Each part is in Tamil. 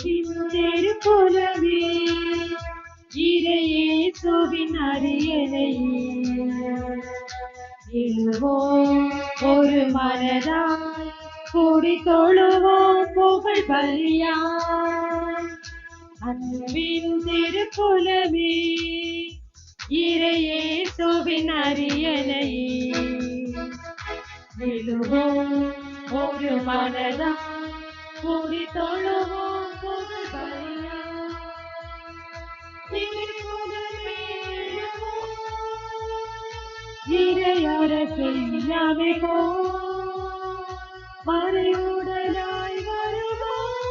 திருக்குலமே இறையேசுவின் அரியணை எழுவோம் ஒரு மனதாய் கூடி தொழுவோம் புகழ் பலியாய் அன்பின் திருக்குலமே இறையேசுவின் அரியணை எழுவோம் ஒரு மனதாய் கூடி தொழுவோம் புகழ் பலியாய் திருக்குலமே எழுவோம் இறையரசை அமைப்போம் மறைவுடலாய் வருவோம்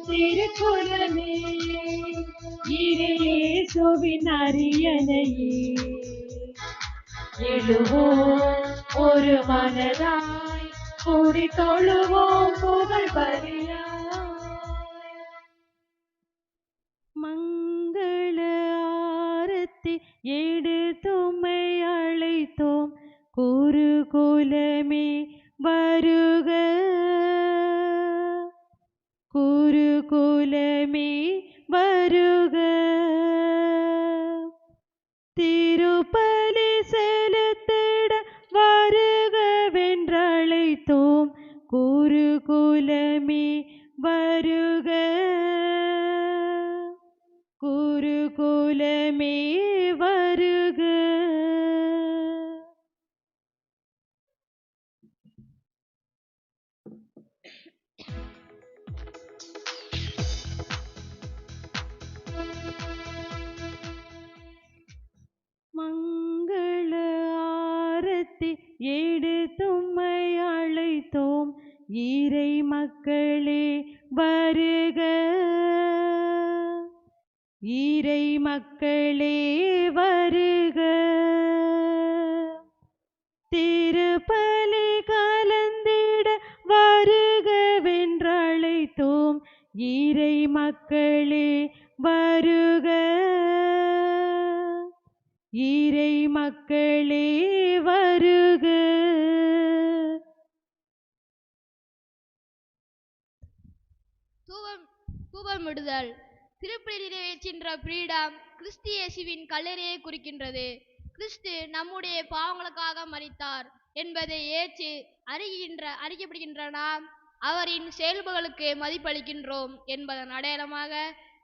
திருக்குலமே இறையேசுவின் அரியணை எழுவோம் ஒரு மனதாய் கூடி தொழுவோம் புகழ் பலியாய் மங்கள ஆரத்தி எடுத்தும்மை அழைத்தோம் குருகுலமே வருக குருகுலமே வருக திருப்பலி செலுத்திட வருகவென்றழைத்தோம் குருகுலமே வருக குருகுலமே வருக மங்கள ஆரத்தி எடுத்தும்மை அழைத்தோம் இறை மக்களே வருக இறை மக்களே வருக திருப்பலி கலந்திட வருகவென்றழைத்தோம் இறை மக்களே வருக இறை மக்களே வருக தூபமிடுதல் திருப்பலி நிறைவேற்றின்ற பீடம் கிறிஸ்து இயேசுவின் கல்லறையை குறிக்கின்றது. கிறிஸ்து நம்முடைய பாவங்களுக்காக மரித்தார் என்பதை ஏற்று அறிக்கப்படுகின்ற நாம் அவரின் செயல்புகளுக்கு மதிப்பளிக்கின்றோம் என்பதன் அடையாளமாக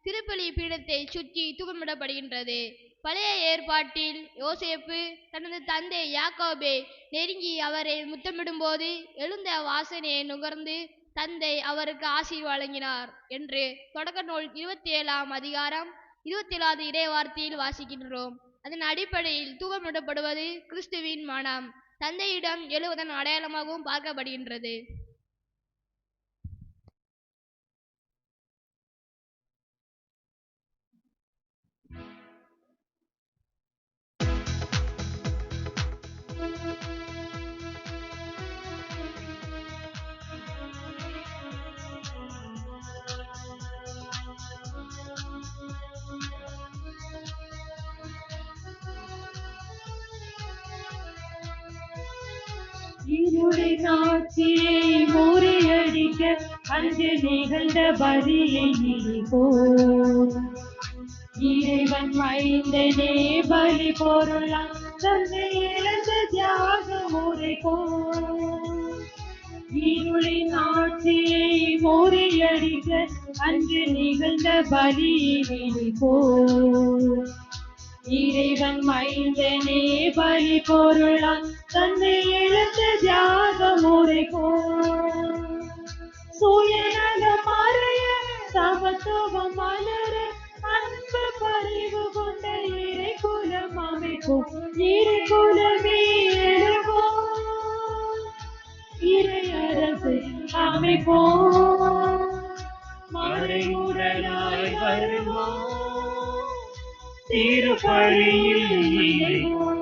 திருப்பலி பீடத்தை சுற்றி தூபமிடப்படுகின்றது. பழைய ஏற்பாட்டில் யோசேப்பு தனது தந்தை யாக்கோபை நெருங்கி அவரை முத்தமிடும்போது எழுந்த வாசனையை நுகர்ந்து தந்தை அவருக்கு ஆசீர் வழங்கினார் என்று தொடக்க நூல் 27ஆம் அதிகாரம் 27வது இறைவார்த்தையில் வாசிக்கின்றோம். அதன் அடிப்படையில் தூபமிடப்படுவது கிறிஸ்துவின் மனம் தந்தையிடம் எழுவதன் அடையாளமாகவும் பார்க்கப்படுகின்றது. இருளின் ஆட்சியை முறியடிக்க அன்று நிகழ்ந்த பலியை நினைப்போம். இறைவன் மைந்தனே பலி பொருளாம் தன்னை இழந்த தியாக முறைப்போம். இருளின் ஆட்சியை முறியடிக்க அன்று நிகழ்ந்த பலியை நினைப்போம். இறைவன் மைந்தனே பலி பொருளாம் தன்னை இழந்த தியாக முறைப்போம். சுயநலம் மறைய சமத்துவம் மலர அன்பு பறிவு கொண்ட இறை குலம் அமைப்போம். இறை குலமே எழுவோம், இறை அரசை அமைப்போம். மறைமுறையாய் வருவோம், திருப்பலியில் இணைவோம்.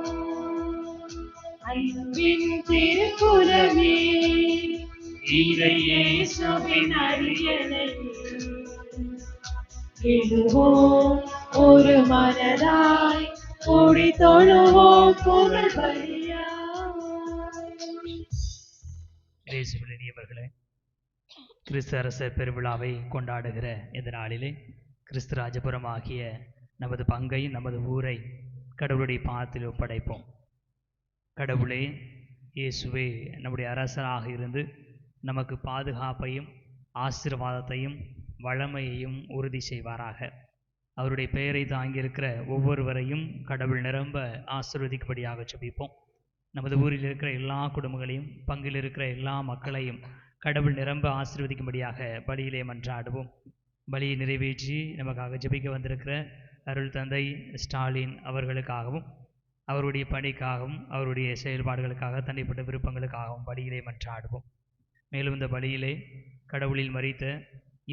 அன்பின் திருக்குலமே இறையேசுவின் அரியணை எழுவோம் ஒரு மனதாய் கூடி தொழுவோம் புகழ் பலியாய். இனியவர்களே, கிறிஸ்து அரச பெருவிழாவை கொண்டாடுகிற இந்த நாளிலே கிறிஸ்து ராஜபுரம் ஆகிய நமது பங்கை, நமது ஊரை கடவுளுடைய பாதத்தில் ஒப்படைப்போம். கடவுளே, இயேசுவே நம்முடைய அரசராக இருந்து நமக்கு பாதுகாப்பையும் ஆசீர்வாதத்தையும் வளமையையும் உறுதி செய்வாராக. அவருடைய பெயரை தாங்கியிருக்கிற ஒவ்வொருவரையும் கடவுள் நிரம்ப ஆசீர்வதிக்கும்படியாக ஜெபிப்போம். நமது ஊரில் இருக்கிற எல்லா குடும்பங்களையும், பங்கில் இருக்கிற எல்லா மக்களையும் கடவுள் நிரம்ப ஆசீர்வதிக்கும்படியாக பலியிலே மன்றாடுவோம். பலியை நிறைவேற்றி நமக்காக ஜெபிக்க வந்திருக்கிற அருள் தந்தை ஸ்டாலின் அவர்களுக்காகவும், அவருடைய பணிக்காகவும், அவருடைய செயல்பாடுகளுக்காக, தனிப்பட்ட விருப்பங்களுக்காகவும் பலியிலே மன்றாடுவோம். மேலும் இந்த பலியிலே கடவுளில் மரித்த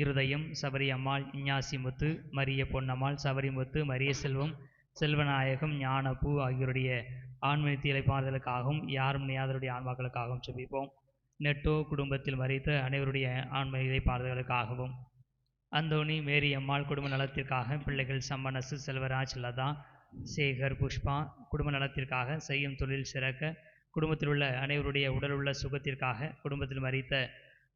இருதயம், சபரி அம்மாள், இஞ்ஞாசிமுத்து, மரிய பொன்னம்மாள், சபரிமுத்து, மரிய செல்வம், செல்வநாயகம், ஞானப்பூ ஆகியோருடைய ஆன்மீக இலைப்பாறுதலுக்காகவும், யாரும் நியாதருடைய ஆன்மாக்களுக்காகவும் ஜெபிப்போம். நெட்டோ குடும்பத்தில் மரித்த அனைவருடைய ஆன்மீக இலைப்பாறுதலுக்காகவும், அந்தோணி, மேரி அம்மாள் குடும்ப நலத்திற்காக, பிள்ளைகள் சம்மனசு, செல்வராஜ், லதா, சேகர், புஷ்பா குடும்ப நலத்திற்காக, செய்யும் தொழில் சிறக்க, குடும்பத்தில் உள்ள அனைவருடைய உடலுள்ள சுகத்திற்காக, குடும்பத்தில் மரித்த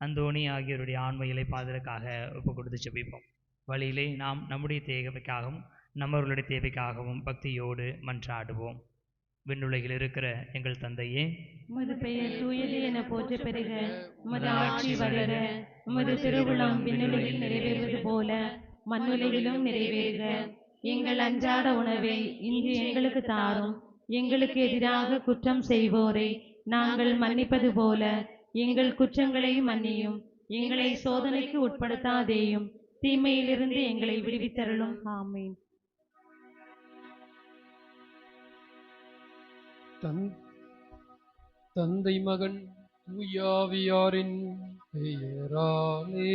அந்தோணி ஆகியோருடைய ஆன்ம இலைப்பாறுதலுக்காக ஒப்பு கொடுத்து ஜெபிப்போம். வழியிலே நாம் நம்முடைய தேவைக்காகவும் நம்மவர்களுடைய தேவைக்காகவும் பக்தியோடு மன்றாடுவோம். விண்ணுலகில் இருக்கிற எங்கள் தந்தையே, உமது பெயர் தூயது என போற்ற பெறுக. உமது ஆட்சி வருக. உமது திருவுளம் விண்ணுலகில் நிறைவேறுவது போல மண்ணுலகிலும் நிறைவேறுக. எங்கள் அன்றாட உணவை இன்று எங்களுக்கு தாரும். எங்களுக்கு எதிராக குற்றம் செய்வோரை நாங்கள் மன்னிப்பது போல எங்கள் குற்றங்களை மன்னியும். எங்களை சோதனைக்கு உட்படுத்தாதேயும், தீமையிலிருந்து எங்களை விடுவித்தருளும். ஆமென். தந்தை, மகன், தூயாவியாரின் பெயராலே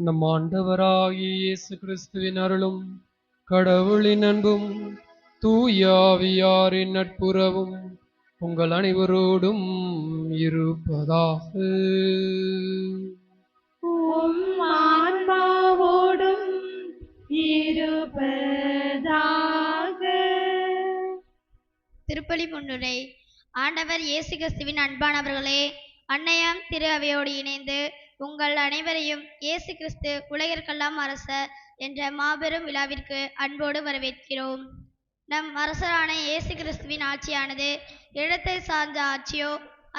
நம் ஆண்டவராகிய இயேசு கிறிஸ்துவின் அருளும், கடவுளின் அன்பும், தூயாவியாரின் நட்புறவும் உங்கள் அனைவரோடும் இருப்பதாக. ஆன்மாவோடும் இருப்பதாக. திருப்பலி முன்னுரை. ஆண்டவர் இயேசு கிறிஸ்துவின் அன்பானவர்களே, அன்னையாம் திரு அவையோடு இணைந்து உங்கள் அனைவரையும் இயேசு கிறிஸ்து உலகிற்கெல்லாம் அரசர் என்ற மாபெரும் விழாவிற்கு அன்போடு வரவேற்கிறோம். நம் அரசரான இயேசு கிறிஸ்துவின் ஆட்சியானது இடத்தை சார்ந்த ஆட்சியோ,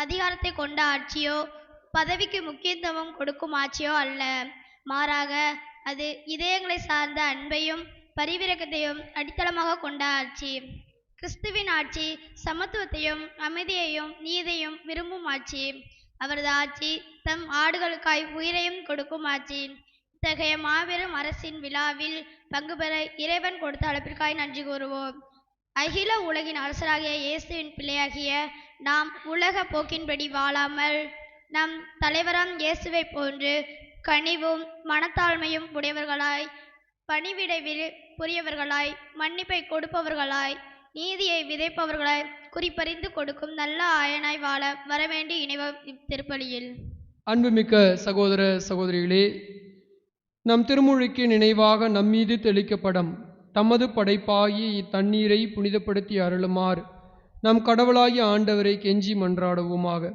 அதிகாரத்தை கொண்ட ஆட்சியோ, பதவிக்கு முக்கியத்துவம் கொடுக்கும் ஆட்சியோ அல்ல. மாறாக அது இதயங்களை சார்ந்த அன்பையும் பரிவிரக்கத்தையும் அடித்தளமாக கொண்ட ஆட்சி. கிறிஸ்துவின் ஆட்சி சமத்துவத்தையும் அமைதியையும் நீதியையும் விரும்பும் ஆட்சி. அவரது ஆட்சி தம் ஆடுகளுக்காய் உயிரையும் கொடுக்கும் ஆட்சி. இத்தகைய மாபெரும் அரசின் விழாவில் பங்கு பெற இறைவன் கொடுத்த அழைப்பிற்காய் நன்றி கூறுவோம். அகில உலகின் அரசராகிய இயேசுவின் பிள்ளையாகிய நாம் உலக போக்கின்படி வாழாமல் நம் தலைவராம் இயேசுவை போன்று கனிவும் மனத்தாழ்மையும் உடையவர்களாய், பணிவிடைவில் புரியவர்களாய், மன்னிப்பை கொடுப்பவர்களாய், நீதியை விதைப்பவர்களாய், குறிப்பறிந்து கொடுக்கும் நல்ல ஆயனாய் வாழ வரவேண்டி இணைவோம் இத்திருப்பலியில். அன்புமிக்க சகோதர சகோதரிகளே, நம் திருமுழுக்கு நினைவாக நம்மீது தெளிக்கப்படும் தமது படைப்பாகிய இத்தண்ணீரை புனிதப்படுத்தி அருளுமாறு நம் கடவுளாகிய ஆண்டவரை கெஞ்சி மன்றாடுவோமாக.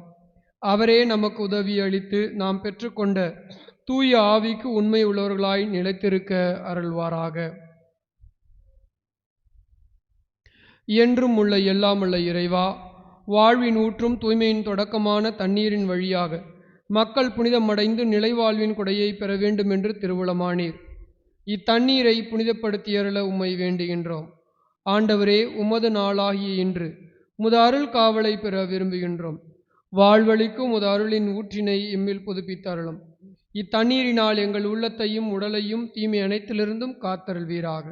அவரே நமக்கு உதவி அளித்து நாம் பெற்றுக்கொண்ட தூய ஆவிக்கு உண்மை உள்ளவர்களாய் நிலைத்திருக்க அருள்வாராக. என்றும் உள்ள எல்லாமுள்ள இறைவா, வாழ்வின் ஊற்றும் தூய்மையின் தொடக்கமான தண்ணீரின் வழியாக மக்கள் புனிதமடைந்து நிலைவாழ்வின் கொடையை பெற வேண்டும் என்று திருவுளமானீர். இத்தண்ணீரை புனிதப்படுத்தியருள உம்மை வேண்டுகின்றோம். ஆண்டவரே, உமது நாளாகிய இன்று உமது அருள் காவலை பெற விரும்புகின்றோம். வாழ்வழிக்கும் உமது அருளின் ஊற்றினை எம்மில் புதுப்பித்தருளும். இத்தண்ணீரினால் எங்கள் உள்ளத்தையும் உடலையும் தீமை அனைத்திலிருந்தும் காத்தருள்வீராக.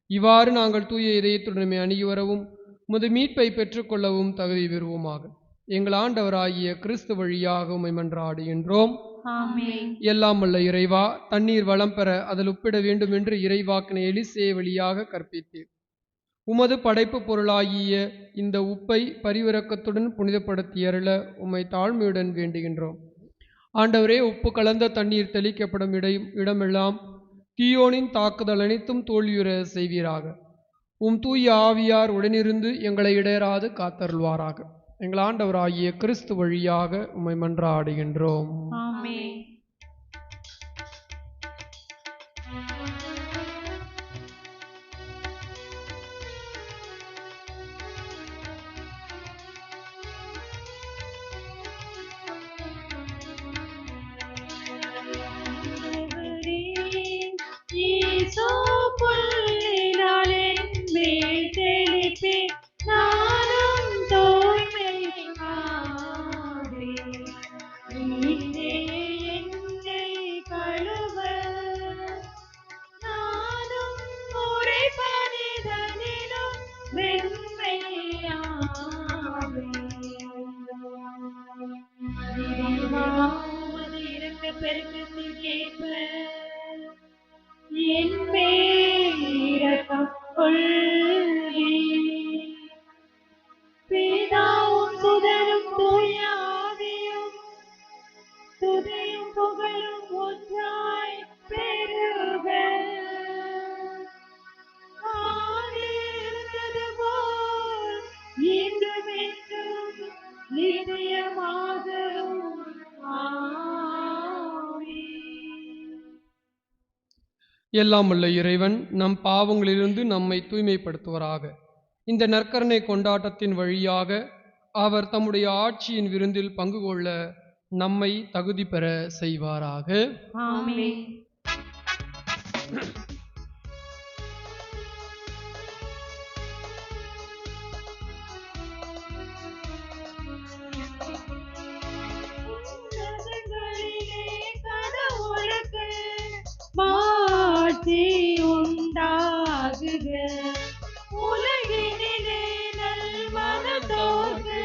இவ்வாறு நாங்கள் தூய இதயத்துடனே அணுகி வரவும் உமது மீட்பை பெற்றுக்கொள்ளவும் தகுதி பெறுவோமாக. எங்கள் ஆண்டவராகிய கிறிஸ்து வழியாக உம்மை மன்றாடுகின்றோம். ஆமென். எல்லாம் வல்ல இறைவா, தண்ணீர் வளம் பெற அதில் உப்பிட வேண்டும் என்று இறைவாக்கினை எலிசே வழியாக கற்பித்தீர். உமது படைப்பு பொருளாகிய இந்த உப்பை பரிவிரக்கத்துடன் புனிதப்படுத்தியருள உம்மை தாழ்மையுடன் வேண்டுகின்றோம். ஆண்டவரே, உப்பு கலந்த தண்ணீர் தெளிக்கப்படும் இடமெல்லாம் தீயோனின் தாக்குதல் அனைத்தும் தோல்வியுற செய்வீராக. உம் தூய ஆவியார் உடனிருந்து எங்களை இடராது காத்தருள்வாராக. எங்கள் ஆண்டவராகிய கிறிஸ்து வழியாக உம்மை மன்றாடுகின்றோம். ஆமென். எல்லாம் உள்ள இறைவன் நம் பாவங்களிலிருந்து நம்மை தூய்மைப்படுத்துவராக. இந்த நற்கருணை கொண்டாட்டத்தின் வழியாக அவர் தம்முடைய ஆட்சியின் விருந்தில் பங்கு கொள்ள நம்மை தகுதி பெற செய்வாராக. ஆமென். மாட்சி உண்டாகுக, உலகினிலே நல்மனத்தோர்க்கு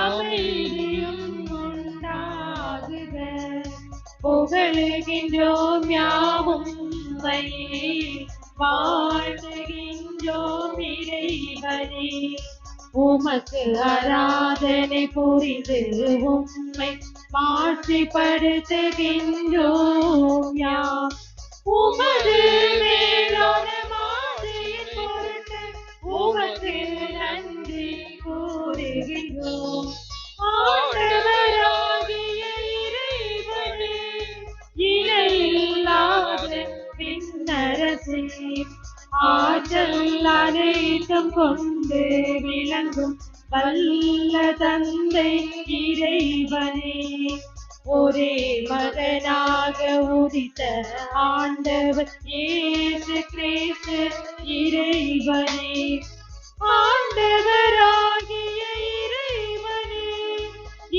அமைதியும் உண்டாகுக. புகழுகின்றோம் யாவும் உம்மையே, வாழ்த்துகின்றோம் இறைவனே. உமக்கு ஆராதனை புரிந்து உம்மை மாட்சிப்படுத்துகின்றோம் யாம். உமது மேலான மாட்சியின் பொருட்டு உமக்கு நன்றி கூறுகின்றோம். ஆண்டவராகிய இறைவனே, இணையில்லாத விண்ணரசே, ஆற்றல் அனைத்தும் கொண்டு விளங்கும் வல்ல தந்தை இறைவனே, ஒரே மகனாக உதித்த ஆண்டவர் இயேசு கிறிஸ்து இறைவனே, ஆண்டவராகிய இறைவனே,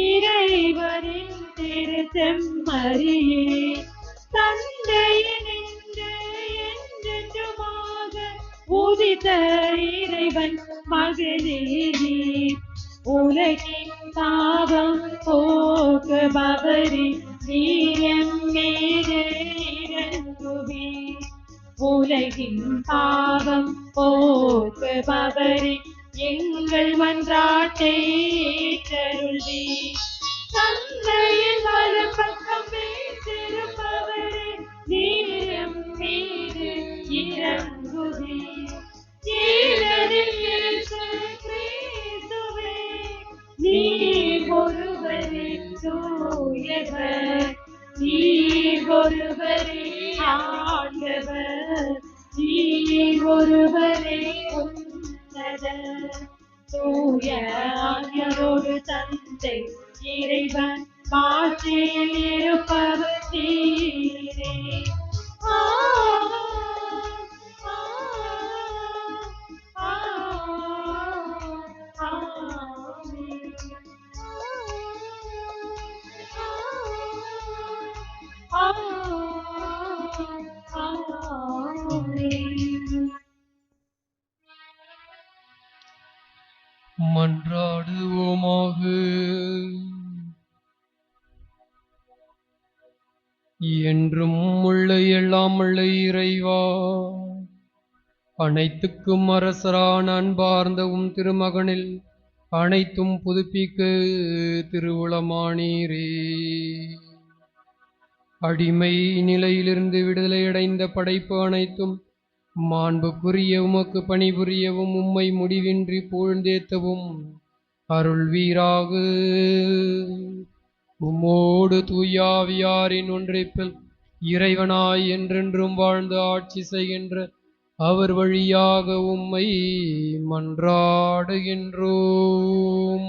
இறைவனின் திரு செம்மறியே, தந்தையினின்று என்றென்றுமாக உதித்த இறைவன் மகனே நீர். உலகின் பாவம் போக்குபவரே, நீர் எம் மீது இறங்குவீர். உலகின் பாவம் போக்குபவரே, எங்கள் மன்றாட்டை ஏற்றருள்வீர். தந்தையின் வலப்பக்கம் வீற்றிருப்பவரே, நீர் எம் மீது இறங்குவீர். ஏனெனில் இயேசு கிறிஸ்துவே, நீர் ஒருவரே தூயவர், நீர் ஒருவரே ஆண்டவர், நீர் ஒருவரே உன்னதர். தூய ஆவியாரோடு தந்தை இறைவன் மாட்சியில் இருப்பவர் நீரே. மன்றாடுவோமாக. என்றும் உள்ள எல்லாம் உள்ள இறைவா, அனைத்துக்கும் அரசரான அன்பார்ந்த உம் திருமகனில் அனைத்தும் புதுப்பிக்க திருவுளமானீரே. அடிமை நிலையிலிருந்து விடுதலையடைந்த படைப்பு அனைத்தும் மாண்புக்குரிய உமக்கு பணிபுரியவும் உம்மை முடிவின்றி புகழ்ந்தேத்தவும் அருள்வீராக. உம்மோடு தூயாவியாரின் ஒன்றைப்பில் இறைவனாய் என்றென்றும் வாழ்ந்து ஆட்சி செய்கின்ற அவர் வழியாக உம்மை மன்றாடுகின்றோம்.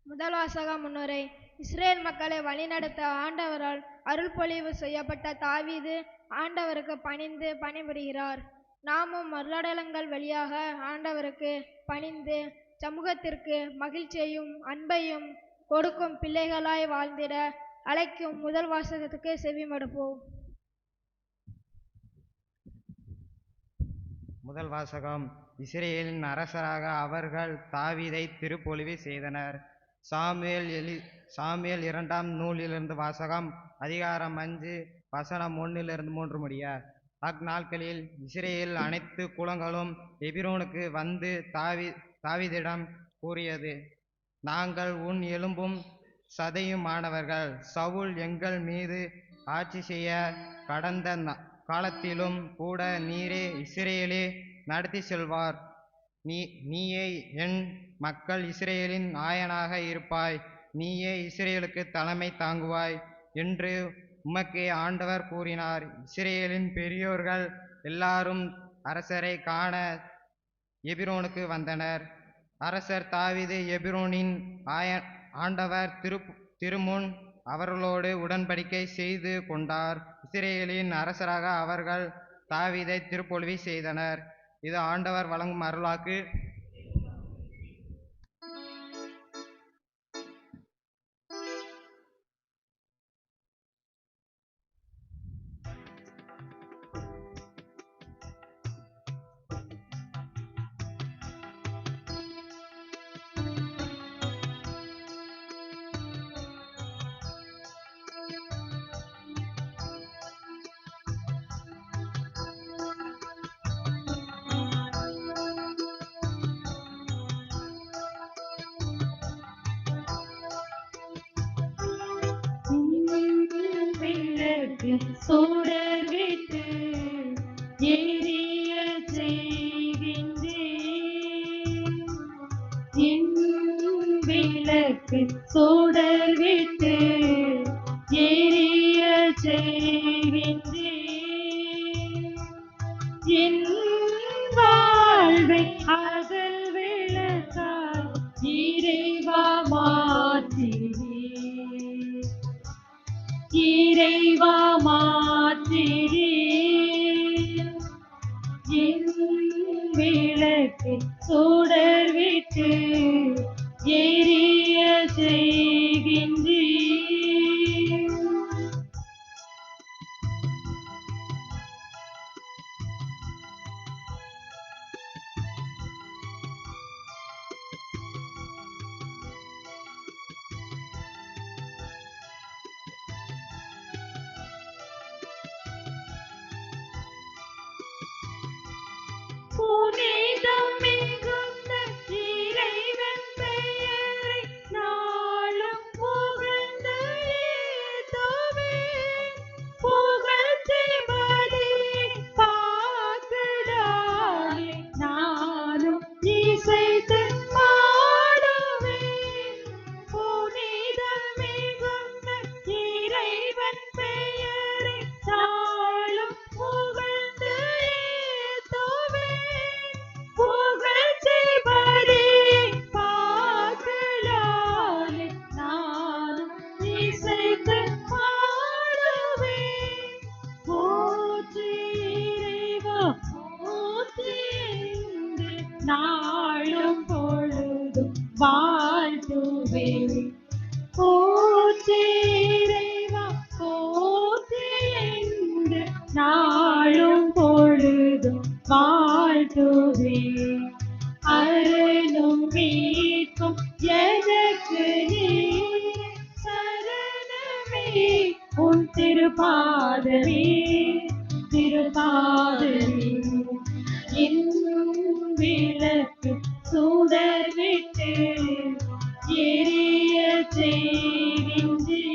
முதல் வாசகம் முன்னுரை. இஸ்ரேல் மக்களை வழிநடத்த ஆண்டவரால் அருள்பொழிவு செய்யப்பட்ட தாவீது ஆண்டவருக்கு பணிந்து பணிபுரிகிறார். நாமும் அருளடலங்கள் வழியாக ஆண்டவருக்கு பணிந்து சமூகத்திற்கு மகிழ்ச்சியையும் அன்பையும் கொடுக்கும் பிள்ளைகளாய் வாழ்ந்திட அழைக்கும் முதல் வாசகத்துக்கு செவிமடுப்போம். முதல் வாசகம். இஸ்ரேலின் அரசராக அவர்கள் தாவீதை திருப்பொழிவு செய்தனர். சாமுவேல் 2ஆம் நூலிலிருந்து வாசகம். அதிகாரம் 5 வசனம் 1-3 முடிய. அந்நாட்களில் இஸ்ரேல் அனைத்து குலங்களும் எபிரோனுக்கு வந்து தாவீதிடம் கூறியது, நாங்கள் உன் எலும்பும் சதையுமானவர்கள். சவுல் எங்கள் மீது ஆட்சி செய்ய கடந்த காலத்திலும் கூட நீரே இஸ்ரேலே நடத்தி செல்வார். நீயே என் மக்கள் இஸ்ரேலின் ஆயனாக இருப்பாய். நீயே இஸ்ரேலுக்கு தலைமை தாங்குவாய் என்று உமக்கே ஆண்டவர் கூறினார். இஸ்ரேலின் பெரியோர்கள் எல்லாரும் அரசரை காண எபிரோனுக்கு வந்தனர். அரசர் தாவீது எபிரோனின் ஆண்டவர் திருமுன் அவர்களோடு உடன்படிக்கை செய்து கொண்டார். இஸ்ரேலின் அரசராக அவர்கள் தாவீதை திருப்பொழிவு செய்தனர். இது ஆண்டவர் வழங்கும் அருளாக்கு. சுடர் விட்டு எரிய செய்கின்றேன். என் விளக்கு சுடர் விட்டு எரிய செய்கின்றேன். என் வாழ்வை அகல் விளக்காய் இறைவா மாற்றினேன். இறைவா மாற்றினேன். என் விளக்கு சுடர் விட்டு எரிய செய்கின்றேன். புனிதம் மிகுந்த இறைவன் பெயரை நாளும் புகழ்ந்து ஏத்துவேன். புகழ்ச்சி பலியை பாக்கடாலே நானும் இசைத்து பாடுவேன். புனிதம் மிகுந்த இறைவன் பெயரை நாளும் புகழ்ந்து புகழ்ச்சி பலியை பாக்கலாலே நானும் இசைத்து பாடுவேன். போற்றி இறைவா போற்றி என்று நாளும் பொழுதும் வாழ்த்துவேன். போற்றி இறைவா போற்றி என்று நாளும் பொழுதும் வாழ்த்துவேன். அருளும் மீட்கும் எனக்கு நீரே சரணமே. உன் திருப்பாதமே திருப்பாதமே. என் செய்கின்றீர்.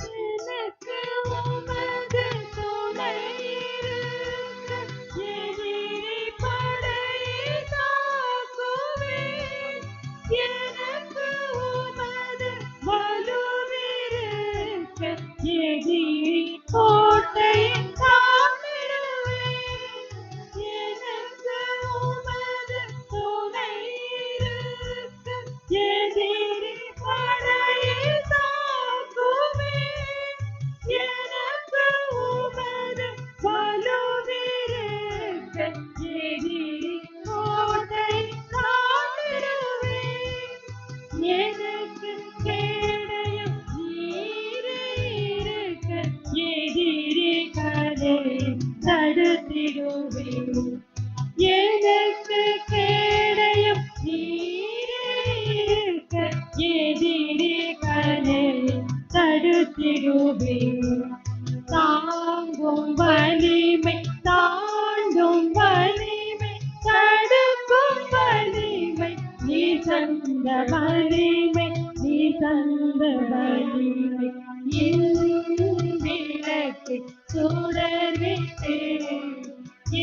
எனக்கு உமது துணை இருக்க, எதிரி படையை தாக்குவேன். எனக்கு உமது வலுவிருக்க, எதிரி கோட்டையை தாண்டிடுவேன். எனக்கு உமது துணை இருக்க, எதிரி படையை தாக்குவேன். எனக்கு உமது வலுவிருக்க, எதிரி கோட்டை தாண்டிடுவேன். எனக்கு கேடயம் நீரே இருக்க, எதிரிகளை தடுத்திடுவேன். எனக்கு கேடயம் நீரே இருக்க, எதிரிகளை தடுத்திடுவேன். தாங்கும் வலிமை, தாண்டும் வலிமை, தடுக்கும் வலிமை, நீ தந்த வலிமை, நீ தந்த வலிமை. என் விளக்கை சுடர்விட்டு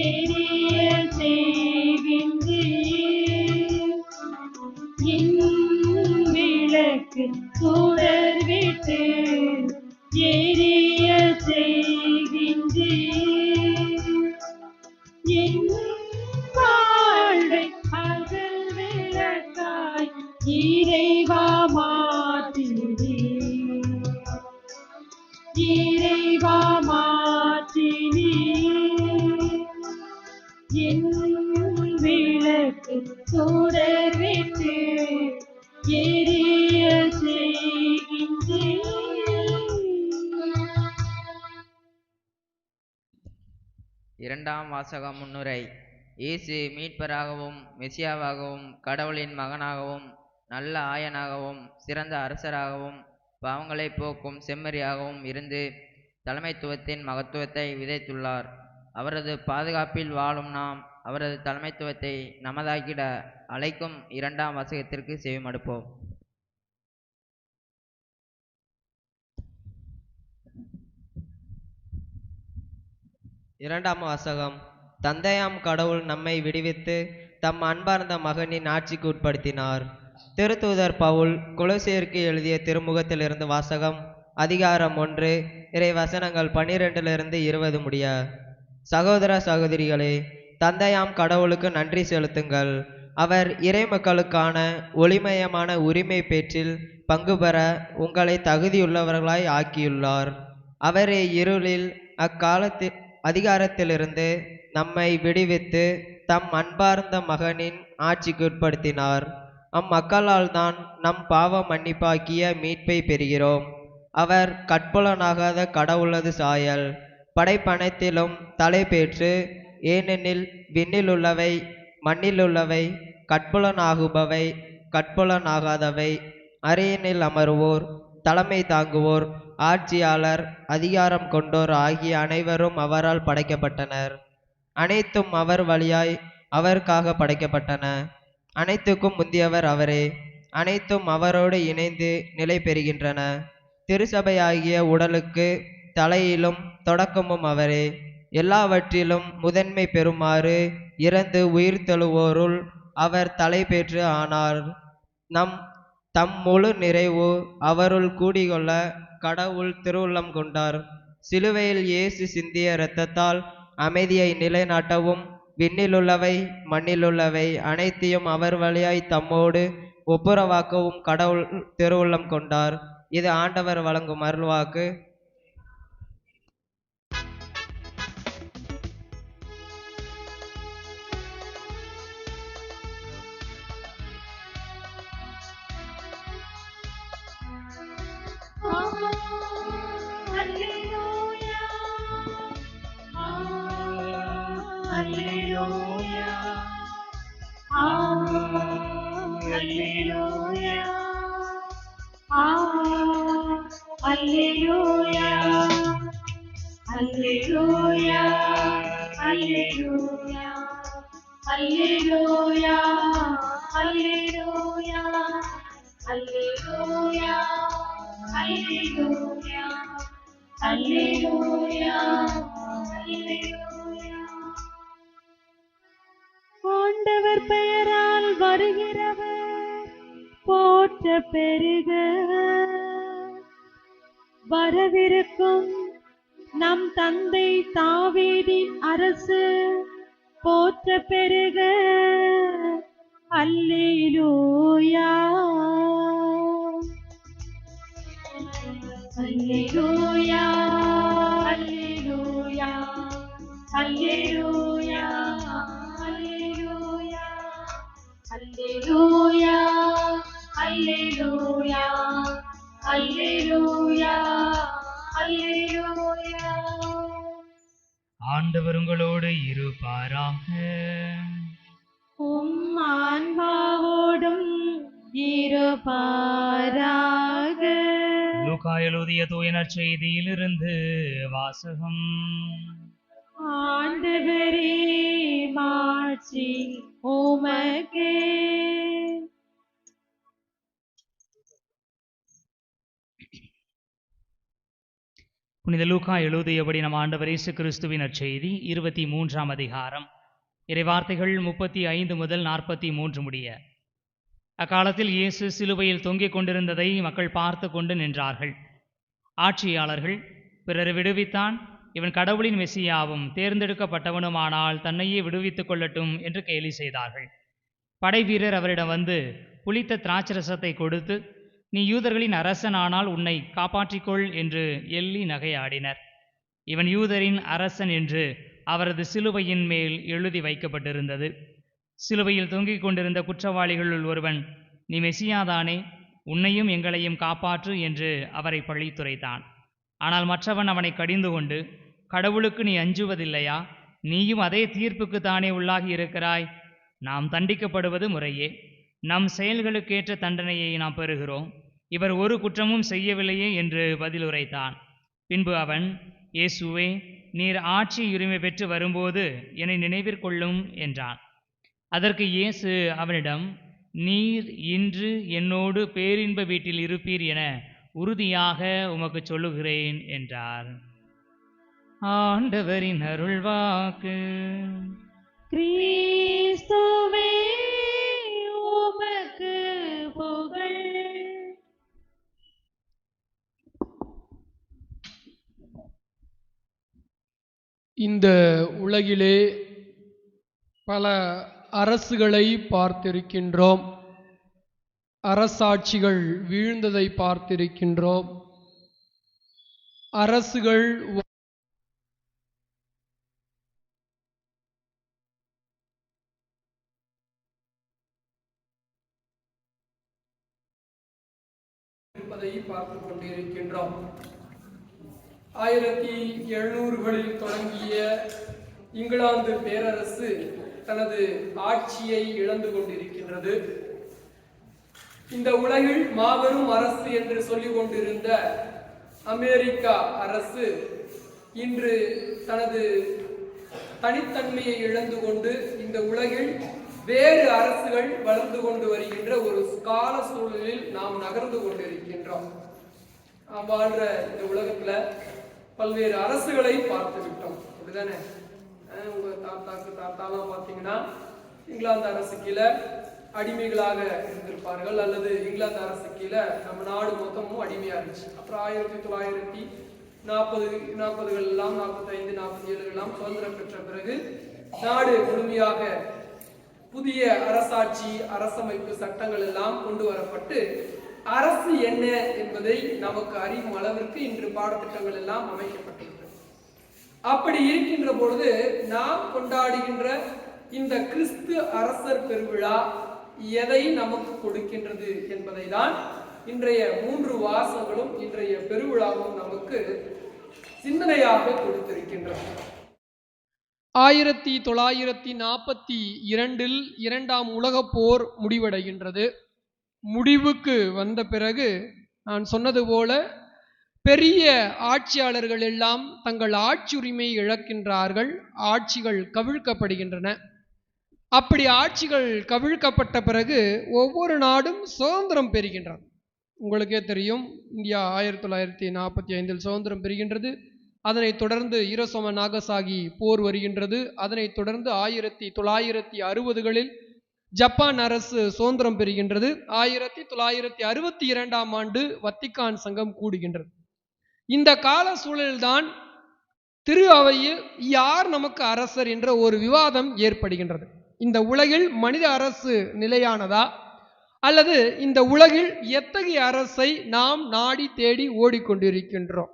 எரிய செய்கின்றீர். என் விளக்கு சுடர்விட்டு எரிய செய்கின்றீர். என் வாழ்வை அகல் விளக்காய் இறைவா மாற்றினீர். இறைவா மாற்றினீர். என் விளக்கு சுடர்விட்டு எரிய செய்கின்றீர். இரண்டாம் வாசகம் முன்னுரை. இயேசு மீட்பராகவும் மெசியாவாகவும் கடவுளின் மகனாகவும் நல்ல ஆயனாகவும் சிறந்த அரசராகவும் பாவங்களை போக்கும் செம்மறியாகவும் இருந்து தலைமைத்துவத்தின் மகத்துவத்தை விதைத்துள்ளார். அவரது பாதுகாப்பில் வாழும் நாம் அவரது தலைமைத்துவத்தை நமதாக்கிட அழைக்கும் இரண்டாம் வாசகத்திற்கு செவிமடுப்போம். இரண்டாம் வாசகம். தந்தையாம் கடவுள் நம்மை விடுவித்து தம் அன்பார்ந்த மகனின் ஆட்சிக்கு உட்படுத்தினார். திருத்தூதர் பவுல் கொலோசியருக்கு எழுதிய திருமுகத்திலிருந்து வாசகம். அதிகாரம் 1, இறை வசனங்கள் 12 20 முடிய. சகோதர சகோதரிகளே, தந்தையாம் கடவுளுக்கு நன்றி செலுத்துங்கள். அவர் இறைமக்களுக்கான ஒளிமயமான உரிமை பேற்றில் பங்கு பெற உங்களை தகுதியுள்ளவர்களாய் ஆக்கியுள்ளார். அவரே இருளில் அக்காலத்தில் அதிகாரத்திலிருந்து நம்மை விடுவித்து தம் அன்பார்ந்த மகனின் ஆட்சிக்கு உட்படுத்தினார். அம்மக்களால் தான் நம் பாவ மன்னிப்பாக்கிய மீட்பை பெறுகிறோம். அவர் கட்புலனாகாத கடவுளது சாயல், படைப்பனைத்திலும் தலை பெற்று, ஏனெனில் விண்ணிலுள்ளவை மண்ணிலுள்ளவை, கட்புலனாகுபவை கட்புலனாகாதவை, அரியணில் அமருவோர், தலைமை தாங்குவோர், ஆட்சியாளர், அதிகாரம் கொண்டோர் ஆகிய அனைவரும் அவரால் படைக்கப்பட்டனர். அனைத்தும் அவர் வழியாய் அவருக்காக படைக்கப்பட்டன. அனைத்துக்கும் முந்தியவர் அவரே. அனைத்தும் அவரோடு இணைந்து நிலை பெறுகின்றன. திருச்சபையாகிய உடலுக்கு தலையிலும் தொடக்கமும் அவரே. எல்லாவற்றிலும் முதன்மை பெறுமாறு இறந்து உயிர் தெழுவோருள் அவர் தலை பெற்று ஆனார். தம் முழு நிறைவு அவருள் கூடிக்கொள்ள கடவுள் திருவுள்ளம் கொண்டார். சிலுவையில் இயேசு சிந்திய இரத்தத்தால் அமைதியை நிலைநாட்டவும் விண்ணிலுள்ளவை மண்ணிலுள்ளவை அனைத்தையும் அவர் வழியாய் தம்மோடு ஒப்புரவாக்கவும் கடவுள் திருவுள்ளம் கொண்டார். இது ஆண்டவர் வழங்கும் அருள்வாக்கு. அல்லேலூயா அல்லேலூயா அல்லேலூயா அல்லேலூயா அல்லேலூயா அல்லேலூயா அல்லேலூயா அல்லேலூயா அல்லேலூயா அல்லேலூயா அல்லேலூயா. ஆண்டவர் பெயரால் வருகிறவர் போற்ற பெருக. வரவிருக்கும் நம் தந்தை தாவீதின் அரசு போற்ற பெருக. அல்லேலூயா அல்லேலூயா அல்லேலூயா அல்லேலூயா அல்லேலூயா அல்லேலூயா அல்லேலூயா அல்லேலூயா அல்லேலூயா. ஆண்டவர் உங்களோடு இருப்பாராக. உம் ஆன்மாவோடும் இருப்பாராக. லூக்கா எழுதிய தூய நற்செய்தியிலிருந்து வாசகம். ஆண்டவரே மாட்சி உமக்கே. புனித லூக்கா எழுதியபடி நம் ஆண்டவர் இயேசு கிறிஸ்துவின் நற்செய்தி 23ஆம் அதிகாரம் இறைவார்த்தைகள் 35 முதல் 43 முடிய. அக்காலத்தில் இயேசு சிலுவையில் தொங்கிக் கொண்டிருந்ததை மக்கள் பார்த்து கொண்டு நின்றார்கள். ஆட்சியாளர்கள், பிறர் விடுவித்தான், இவன் கடவுளின் மெசியாவும் தேர்ந்தெடுக்கப்பட்டவனுமானால் தன்னையே விடுவித்துக் கொள்ளட்டும் என்று கேலி செய்தார்கள். படைவீரர் அவரிடம் வந்து புளித்த திராட்சரசத்தை கொடுத்து, நீ யூதர்களின் அரசனானால் உன்னை காப்பாற்றிக்கொள் என்று எள்ளி நகையாடினர். இவன் யூதரின் அரசன் என்று அவரது சிலுவையின் மேல் எழுதி வைக்கப்பட்டிருந்தது. சிலுவையில் தொங்கிக் கொண்டிருந்த குற்றவாளிகளுள் ஒருவன், நீ மெசியாதானே, உன்னையும் எங்களையும் காப்பாற்று என்று அவரை பழித்துரைத்தான். ஆனால் மற்றவன் அவனை கடிந்து கொண்டு, கடவுளுக்கு நீ அஞ்சுவதில்லையா? நீயும் அதே தீர்ப்புக்கு தானே உள்ளாகி இருக்கிறாய். நாம் தண்டிக்கப்படுவது முறையே, நம் செயல்களுக்கேற்ற தண்டனையை நாம் பெறுகிறோம். இவர் ஒரு குற்றமும் செய்யவில்லையே என்று பதிலுரைத்தான். பின்பு அவன், இயேசுவே, நீர் ஆட்சி உரிமை பெற்று வரும்போது என்னை நினைவிற்கொள்ளும் என்றான். அதற்கு இயேசு அவனிடம், நீர் இன்று என்னோடு பேரின்ப வீட்டில் இருப்பீர் என உறுதியாக உமக்கு சொல்லுகிறேன் என்றார். ஆண்டவரின் அருள்வாக்கு. கிறிஸ்துவே உமக்கு புகழ். இந்த உலகிலே பல அரசுகளை பார்த்திருக்கின்றோம். அரசாட்சிகள் வீழ்ந்ததை பார்த்திருக்கின்றோம். அரசுகள் இருப்பதை பார்த்து கொண்டிருக்கின்றோம். 1700களில் தொடங்கிய இங்கிலாந்து பேரரசு தனது ஆட்சியை இழந்து கொண்டிருக்கின்றது. இந்த உலகில் மாபெரும் அரசு என்று சொல்லிக் கொண்டிருந்த அமெரிக்கா அரசு இன்று தனது தனித்தன்மையை இழந்து கொண்டு இந்த உலகில் வேறு அரசுகள் வளர்ந்து கொண்டு வருகின்ற ஒரு கால சூழலில் நாம் நகர்ந்து கொண்டிருக்கின்றோம். நாம் வாழ்ற இந்த உலகத்துல பல்வேறு அரசுகளை பார்த்து விட்டோம், அப்படிதானே? உங்க தாத்தாலாம் பார்த்தீங்கன்னா இங்கிலாந்து அரசு கீழே அடிமைகளாக இருந்திருப்பார்கள், அல்லது இங்கிலாந்து அரசு கீழே நம்ம நாடு மொத்தமும் அடிமையா இருந்துச்சு. அப்புறம் 1940 எல்லாம் 45, 47 எல்லாம் சுதந்திரம் பெற்ற பிறகு நாடு முழுமையாக புதிய அரசாட்சி, அரசமைப்பு சட்டங்கள் எல்லாம் கொண்டு வரப்பட்டு அரசு என்ன என்பதை நமக்கு அறியும் அளவிற்கு இன்று பாடத்திட்டங்கள் எல்லாம் அமைக்கப்பட்டிருக்கிறது. அப்படி இருக்கின்ற பொழுது நாம் கொண்டாடுகின்ற இந்த கிறிஸ்து அரசர் பெருவிழா எதை நமக்கு கொடுக்கின்றது என்பதை தான் இன்றைய 3 வாசங்களும் இன்றைய பெருவிழாவும் நமக்கு சிந்தனையாக கொடுத்திருக்கின்றன. 1942 இரண்டாம் உலகப் போர் முடிவடைகின்றது. முடிவுக்கு வந்த பிறகு நான் சொன்னது போல பெரிய ஆட்சியாளர்கள் எல்லாம் தங்கள் ஆட்சி உரிமையை இழக்கின்றார்கள். ஆட்சிகள் கவிழ்க்கப்படுகின்றன. அப்படி ஆட்சிகள் கவிழ்க்கப்பட்ட பிறகு ஒவ்வொரு நாடும் சுதந்திரம் பெறுகின்றன. உங்களுக்கே தெரியும், இந்தியா 1945 சுதந்திரம் பெறுகின்றது. அதனைத் தொடர்ந்து ஹிரோஷிமா நாகசாகி போர் வருகின்றது. அதனைத் தொடர்ந்து 1960களில் ஜப்பான் அரசு சுதந்திரம் பெறுகின்றது. 1962ஆம் ஆண்டு வத்திக்கான் சங்கம் கூடுகின்றது. இந்த கால சூழலில்தான் திரு அவையில் யார் நமக்கு அரசர் என்ற ஒரு விவாதம் ஏற்படுகின்றது. இந்த உலகில் மனித அரசு நிலையானதா, அல்லது இந்த உலகில் எத்தகைய அரசை நாம் நாடி தேடி ஓடிக்கொண்டிருக்கின்றோம்?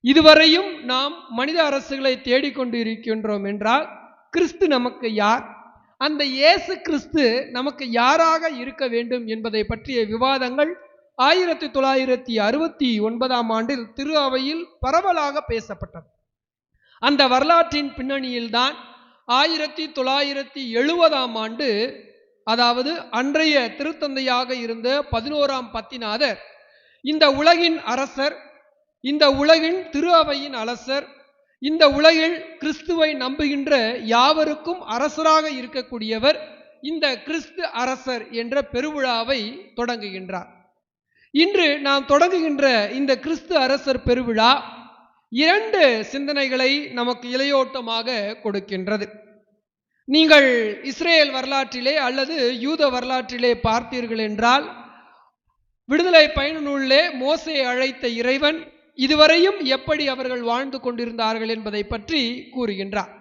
இதுவரையும் நாம் மனித அரசுகளை தேடிக்கொண்டு இருக்கின்றோம் என்றால் கிறிஸ்து நமக்கு யார், அந்த இயேசு கிறிஸ்து நமக்கு யாராக இருக்க வேண்டும் என்பதை பற்றிய விவாதங்கள் 1969ஆம் ஆண்டில் திரு அவையில் பரவலாக பேசப்பட்டது. அந்த வரலாற்றின் பின்னணியில்தான் 1970ஆம் ஆண்டு, அதாவது அன்றைய திருத்தந்தையாக இருந்த 11ஆம் பத்திநாதர் இந்த உலகின் அரசர், இந்த உலகின் திரு அவையின் அரசர், இந்த உலகில் கிறிஸ்துவை நம்புகின்ற யாவருக்கும் அரசராக இருக்கக்கூடியவர் இந்த கிறிஸ்து அரசர் என்ற பெருவிழாவை தொடங்குகின்றார். இன்று நாம் தொடங்குகின்ற இந்த கிறிஸ்து அரசர் பெருவிழா 2 சிந்தனைகளை நமக்கு இளையோட்டமாக கொடுக்கின்றது. நீங்கள் இஸ்ரேல் வரலாற்றிலே அல்லது யூத வரலாற்றிலே பார்த்தீர்கள் என்றால், விடுதலை பயண நூலிலே மோசேயை அழைத்த இறைவன் இதுவரையும் எப்படி அவர்கள் வாழ்ந்து கொண்டிருந்தார்கள் என்பதை பற்றி கூறுகின்றார்.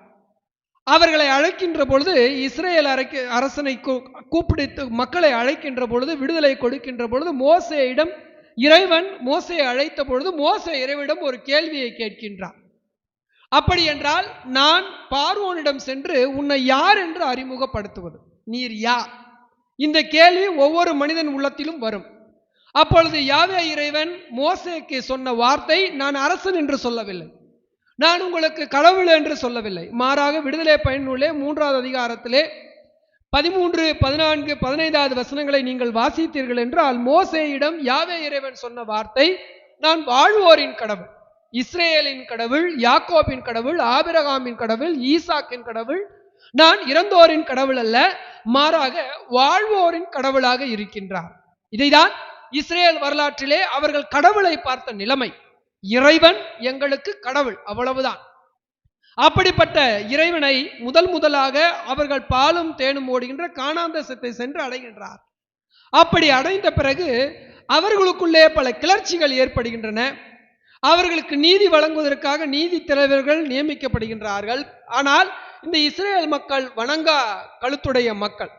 அவர்களை அழைக்கின்ற பொழுது, இஸ்ரேல் அரசனை கூப்பிடுத்து மக்களை அழைக்கின்ற பொழுது, விடுதலை கொடுக்கின்ற பொழுது, மோசேயிடம் இறைவன் மோசேயை அழைத்த பொழுது மோசே இறைவனிடம் ஒரு கேள்வியை கேட்கின்றார். அப்படி என்றால், நான் பார்வோனிடம் சென்று உன்னை யார் என்று அறிமுகப்படுத்துவது, நீர் யார்? இந்த கேள்வி ஒவ்வொரு மனிதன் உள்ளத்திலும் வரும். அப்பொழுது யாவே இறைவன் மோசேக்கு சொன்ன வார்த்தை, நான் அரசன் என்று சொல்லவில்லை, நான் உங்களுக்கு கடவுள் என்று சொல்லவில்லை. மாறாக விடுதலை பயண நூலே 3வது அதிகாரத்திலே 13, 14, 15வது வசனங்களை நீங்கள் வாசித்தீர்கள் என்றால், மோசேயிடம் யாவே இறைவன் சொன்ன வார்த்தை, நான் வாழ்வோரின் கடவுள், இஸ்ரேலின் கடவுள், யாக்கோபின் கடவுள், ஆபிரகாமின் கடவுள், ஈசாக்கின் கடவுள், நான் இறந்தோரின் கடவுள் அல்ல, மாறாக வாழ்வோரின் கடவுளாக இருக்கின்றார். இதைதான் இஸ்ரேல் வரலாற்றிலே அவர்கள் கடவுளை பார்த்த நிலைமை. இறைவன் எங்களுக்கு கடவுள், அவ்வளவுதான். அப்படிப்பட்ட இறைவனை முதலாக அவர்கள் பாலும் தேனும் ஓடுகின்ற கானான் தேசத்தை சென்று அடைகின்றார். அப்படி அடைந்த பிறகு அவர்களுக்குள்ளே பல கிளர்ச்சிகள் ஏற்படுகின்றன. அவர்களுக்கு நீதி வழங்குவதற்காக நீதி தலைவர்கள் நியமிக்கப்படுகின்றார்கள். ஆனால் இந்த இஸ்ரேல் மக்கள் வணங்கா கழுத்துடைய மக்கள்.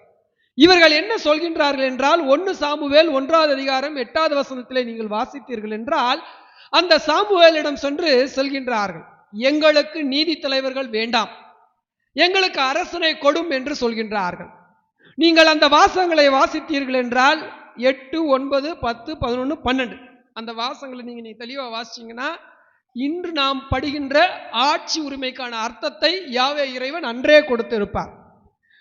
இவர்கள் என்ன சொல்கின்றார்கள் என்றால், 1 சாமுவேல் 1வது அதிகாரம் 8வது வசனத்திலே நீங்கள் வாசித்தீர்கள் என்றால், அந்த சாமுவேலிடம் சென்று சொல்கின்றார்கள், எங்களுக்கு நீதி தலைவர்கள் வேண்டாம், எங்களுக்கு அரசனை கொடும் என்று சொல்கின்றார்கள். நீங்கள் அந்த வாசகங்களை வாசித்தீர்கள் என்றால் 8, 9, 10, 11, 12 அந்த வாசகங்களை நீங்க தெளிவா வாசிச்சீங்கன்னா, இன்று நாம் படுகின்ற ஆட்சி உரிமைக்கான அர்த்தத்தை யாவே இறைவன் அன்றே கொடுத்திருப்பார்.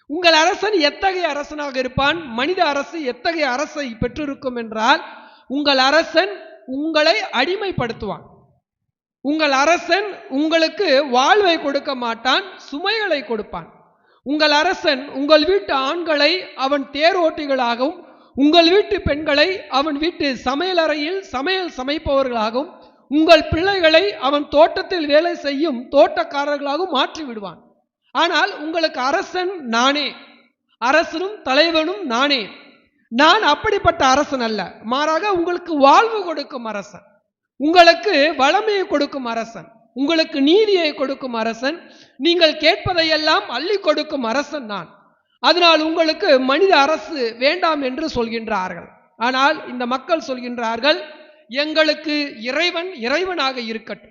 உங்கள் அரசன் எத்தகைய அரசனாக இருப்பான்? மனித அரசு எத்தகைய அரசை பெற்றிருக்கும் என்றால், உங்கள் அரசன் உங்களை அடிமைப்படுத்துவான். உங்கள் அரசன் உங்களுக்கு வாழ்வை கொடுக்க மாட்டான், சுமைகளை கொடுப்பான். உங்கள் அரசன் உங்கள் வீட்டு ஆண்களை அவன் தேரோட்டிகளாகவும், உங்கள் வீட்டு பெண்களை அவன் வீட்டு சமையலறையில் சமையல் சமைப்பவர்களாகவும், உங்கள் பிள்ளைகளை அவன் தோட்டத்தில் வேலை செய்யும் தோட்டக்காரர்களாகவும் மாற்றி விடுவான். ஆனால் உங்களுக்கு அரசன் நானே, அரசனும் தலைவனும் நானே. நான் அப்படிப்பட்ட அரசன் அல்ல, மாறாக உங்களுக்கு வாழ்வு கொடுக்கும் அரசன், உங்களுக்கு வளமையை கொடுக்கும் அரசன், உங்களுக்கு நீதியை கொடுக்கும் அரசன், நீங்கள் கேட்பதையெல்லாம் அள்ளி கொடுக்கும் அரசன் நான். அதனால் உங்களுக்கு மனித அரசு வேண்டாம் என்று சொல்கின்றார்கள். ஆனால் இந்த மக்கள் சொல்கின்றார்கள், எங்களுக்கு இறைவன் இறைவனாக இருக்கட்டும்,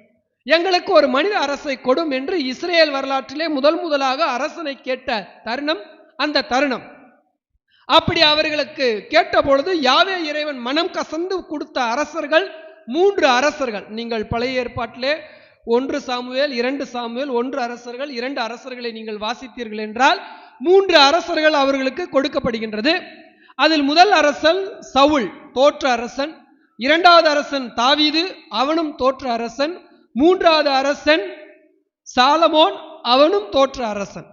எங்களுக்கு ஒரு மனித அரசை கொடும் என்று இஸ்ரேல் வரலாற்றிலே முதலாக அரசனை கேட்ட தருணம் அந்த தருணம். அப்படி அவர்களுக்கு கேட்ட பொழுது யாவே இறைவன் மனம் கசந்து கொடுத்த அரசர்கள் 3 அரசர்கள். நீங்கள் பழைய ஏற்பாட்டிலே 1 சாமுவேல் 2 சாமுவேல் 1 அரசர்கள் 2 அரசர்களை நீங்கள் வாசித்தீர்கள் என்றால் 3 அரசர்கள் அவர்களுக்கு கொடுக்கப்படுகின்றது. அதில் முதல் அரசன் சவுல், தோற்ற அரசன். இரண்டாவது அரசன் தாவீது, அவனும் தோற்ற அரசன். மூன்றாவது அரசன் சாலமோன், அவனும் தோற்ற அரசன்.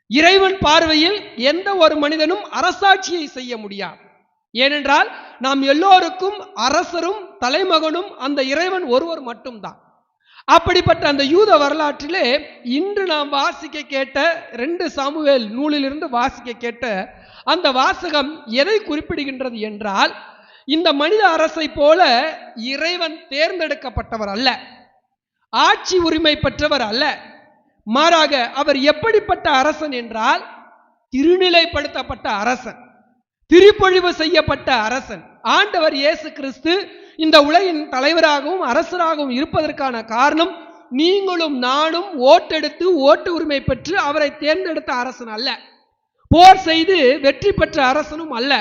இறைவன் பார்வையில் எந்த ஒரு மனிதனும் அரசாட்சியை செய்ய முடியாது. ஏனென்றால் நாம் எல்லோருக்கும் அரசரும் தலைமகனும் அந்த இறைவன் ஒருவர் மட்டும்தான். அப்படிப்பட்ட அந்த யூத வரலாற்றிலே இன்று நாம் வாசிக்க கேட்ட 2 சாமுவேல் நூலிலிருந்து வாசிக்க கேட்ட அந்த வாசகம் எதை குறிப்பிடுகின்றது என்றால், இந்த மனித அரசை போல இறைவன் தேர்ந்தெடுக்கப்பட்டவர் அல்ல, ஆட்சி உரிமை பெற்றவர் அல்ல. மாறாக அவர் எப்படிப்பட்ட அரசன் என்றால், திருநிலைப்படுத்தப்பட்ட அரசன், திருப்பொழிவு செய்யப்பட்ட அரசன். ஆண்டவர் இயேசு கிறிஸ்து இந்த உலகின் தலைவராகவும் அரசராகவும் இருப்பதற்கான காரணம், நீங்களும் நானும் ஓட்டெடுத்து ஓட்டு உரிமை பெற்று அவரை தேர்ந்தெடுத்த அரசன் அல்ல, போர் செய்து வெற்றி பெற்ற அரசனும் அல்ல.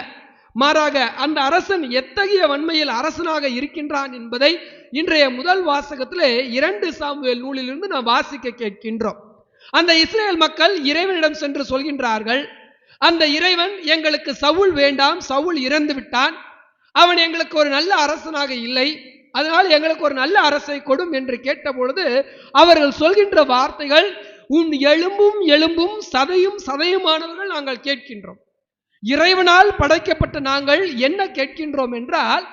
மாறாக அந்த அரசன் எத்தகைய வன்மையில் அரசனாக இருக்கின்றான் என்பதை இன்றைய முதல் வாசகத்திலே 2 சாமுவேல் நூலிலிருந்து நாம் வாசிக்க கேட்கின்றோம். அந்த இஸ்ரேல் மக்கள் இறைவனிடம் சென்று சொல்கின்றார்கள், அந்த இறைவன் எங்களுக்கு சவுல் வேண்டாம், சவுல் இறந்து விட்டான், அவன் எங்களுக்கு ஒரு நல்ல அரசனாக இல்லை, அதனால் எங்களுக்கு ஒரு நல்ல அரசை கொடும் என்று கேட்டபொழுது அவர்கள் சொல்கின்ற வார்த்தைகள், உன் எலும்பும் எலும்பும் சதையும் சதையுமானவர்கள் நாங்கள் கேட்கின்றோம். இறைவனால் படைக்கப்பட்ட நாங்கள் என்ன கேட்கின்றோம் என்றால்,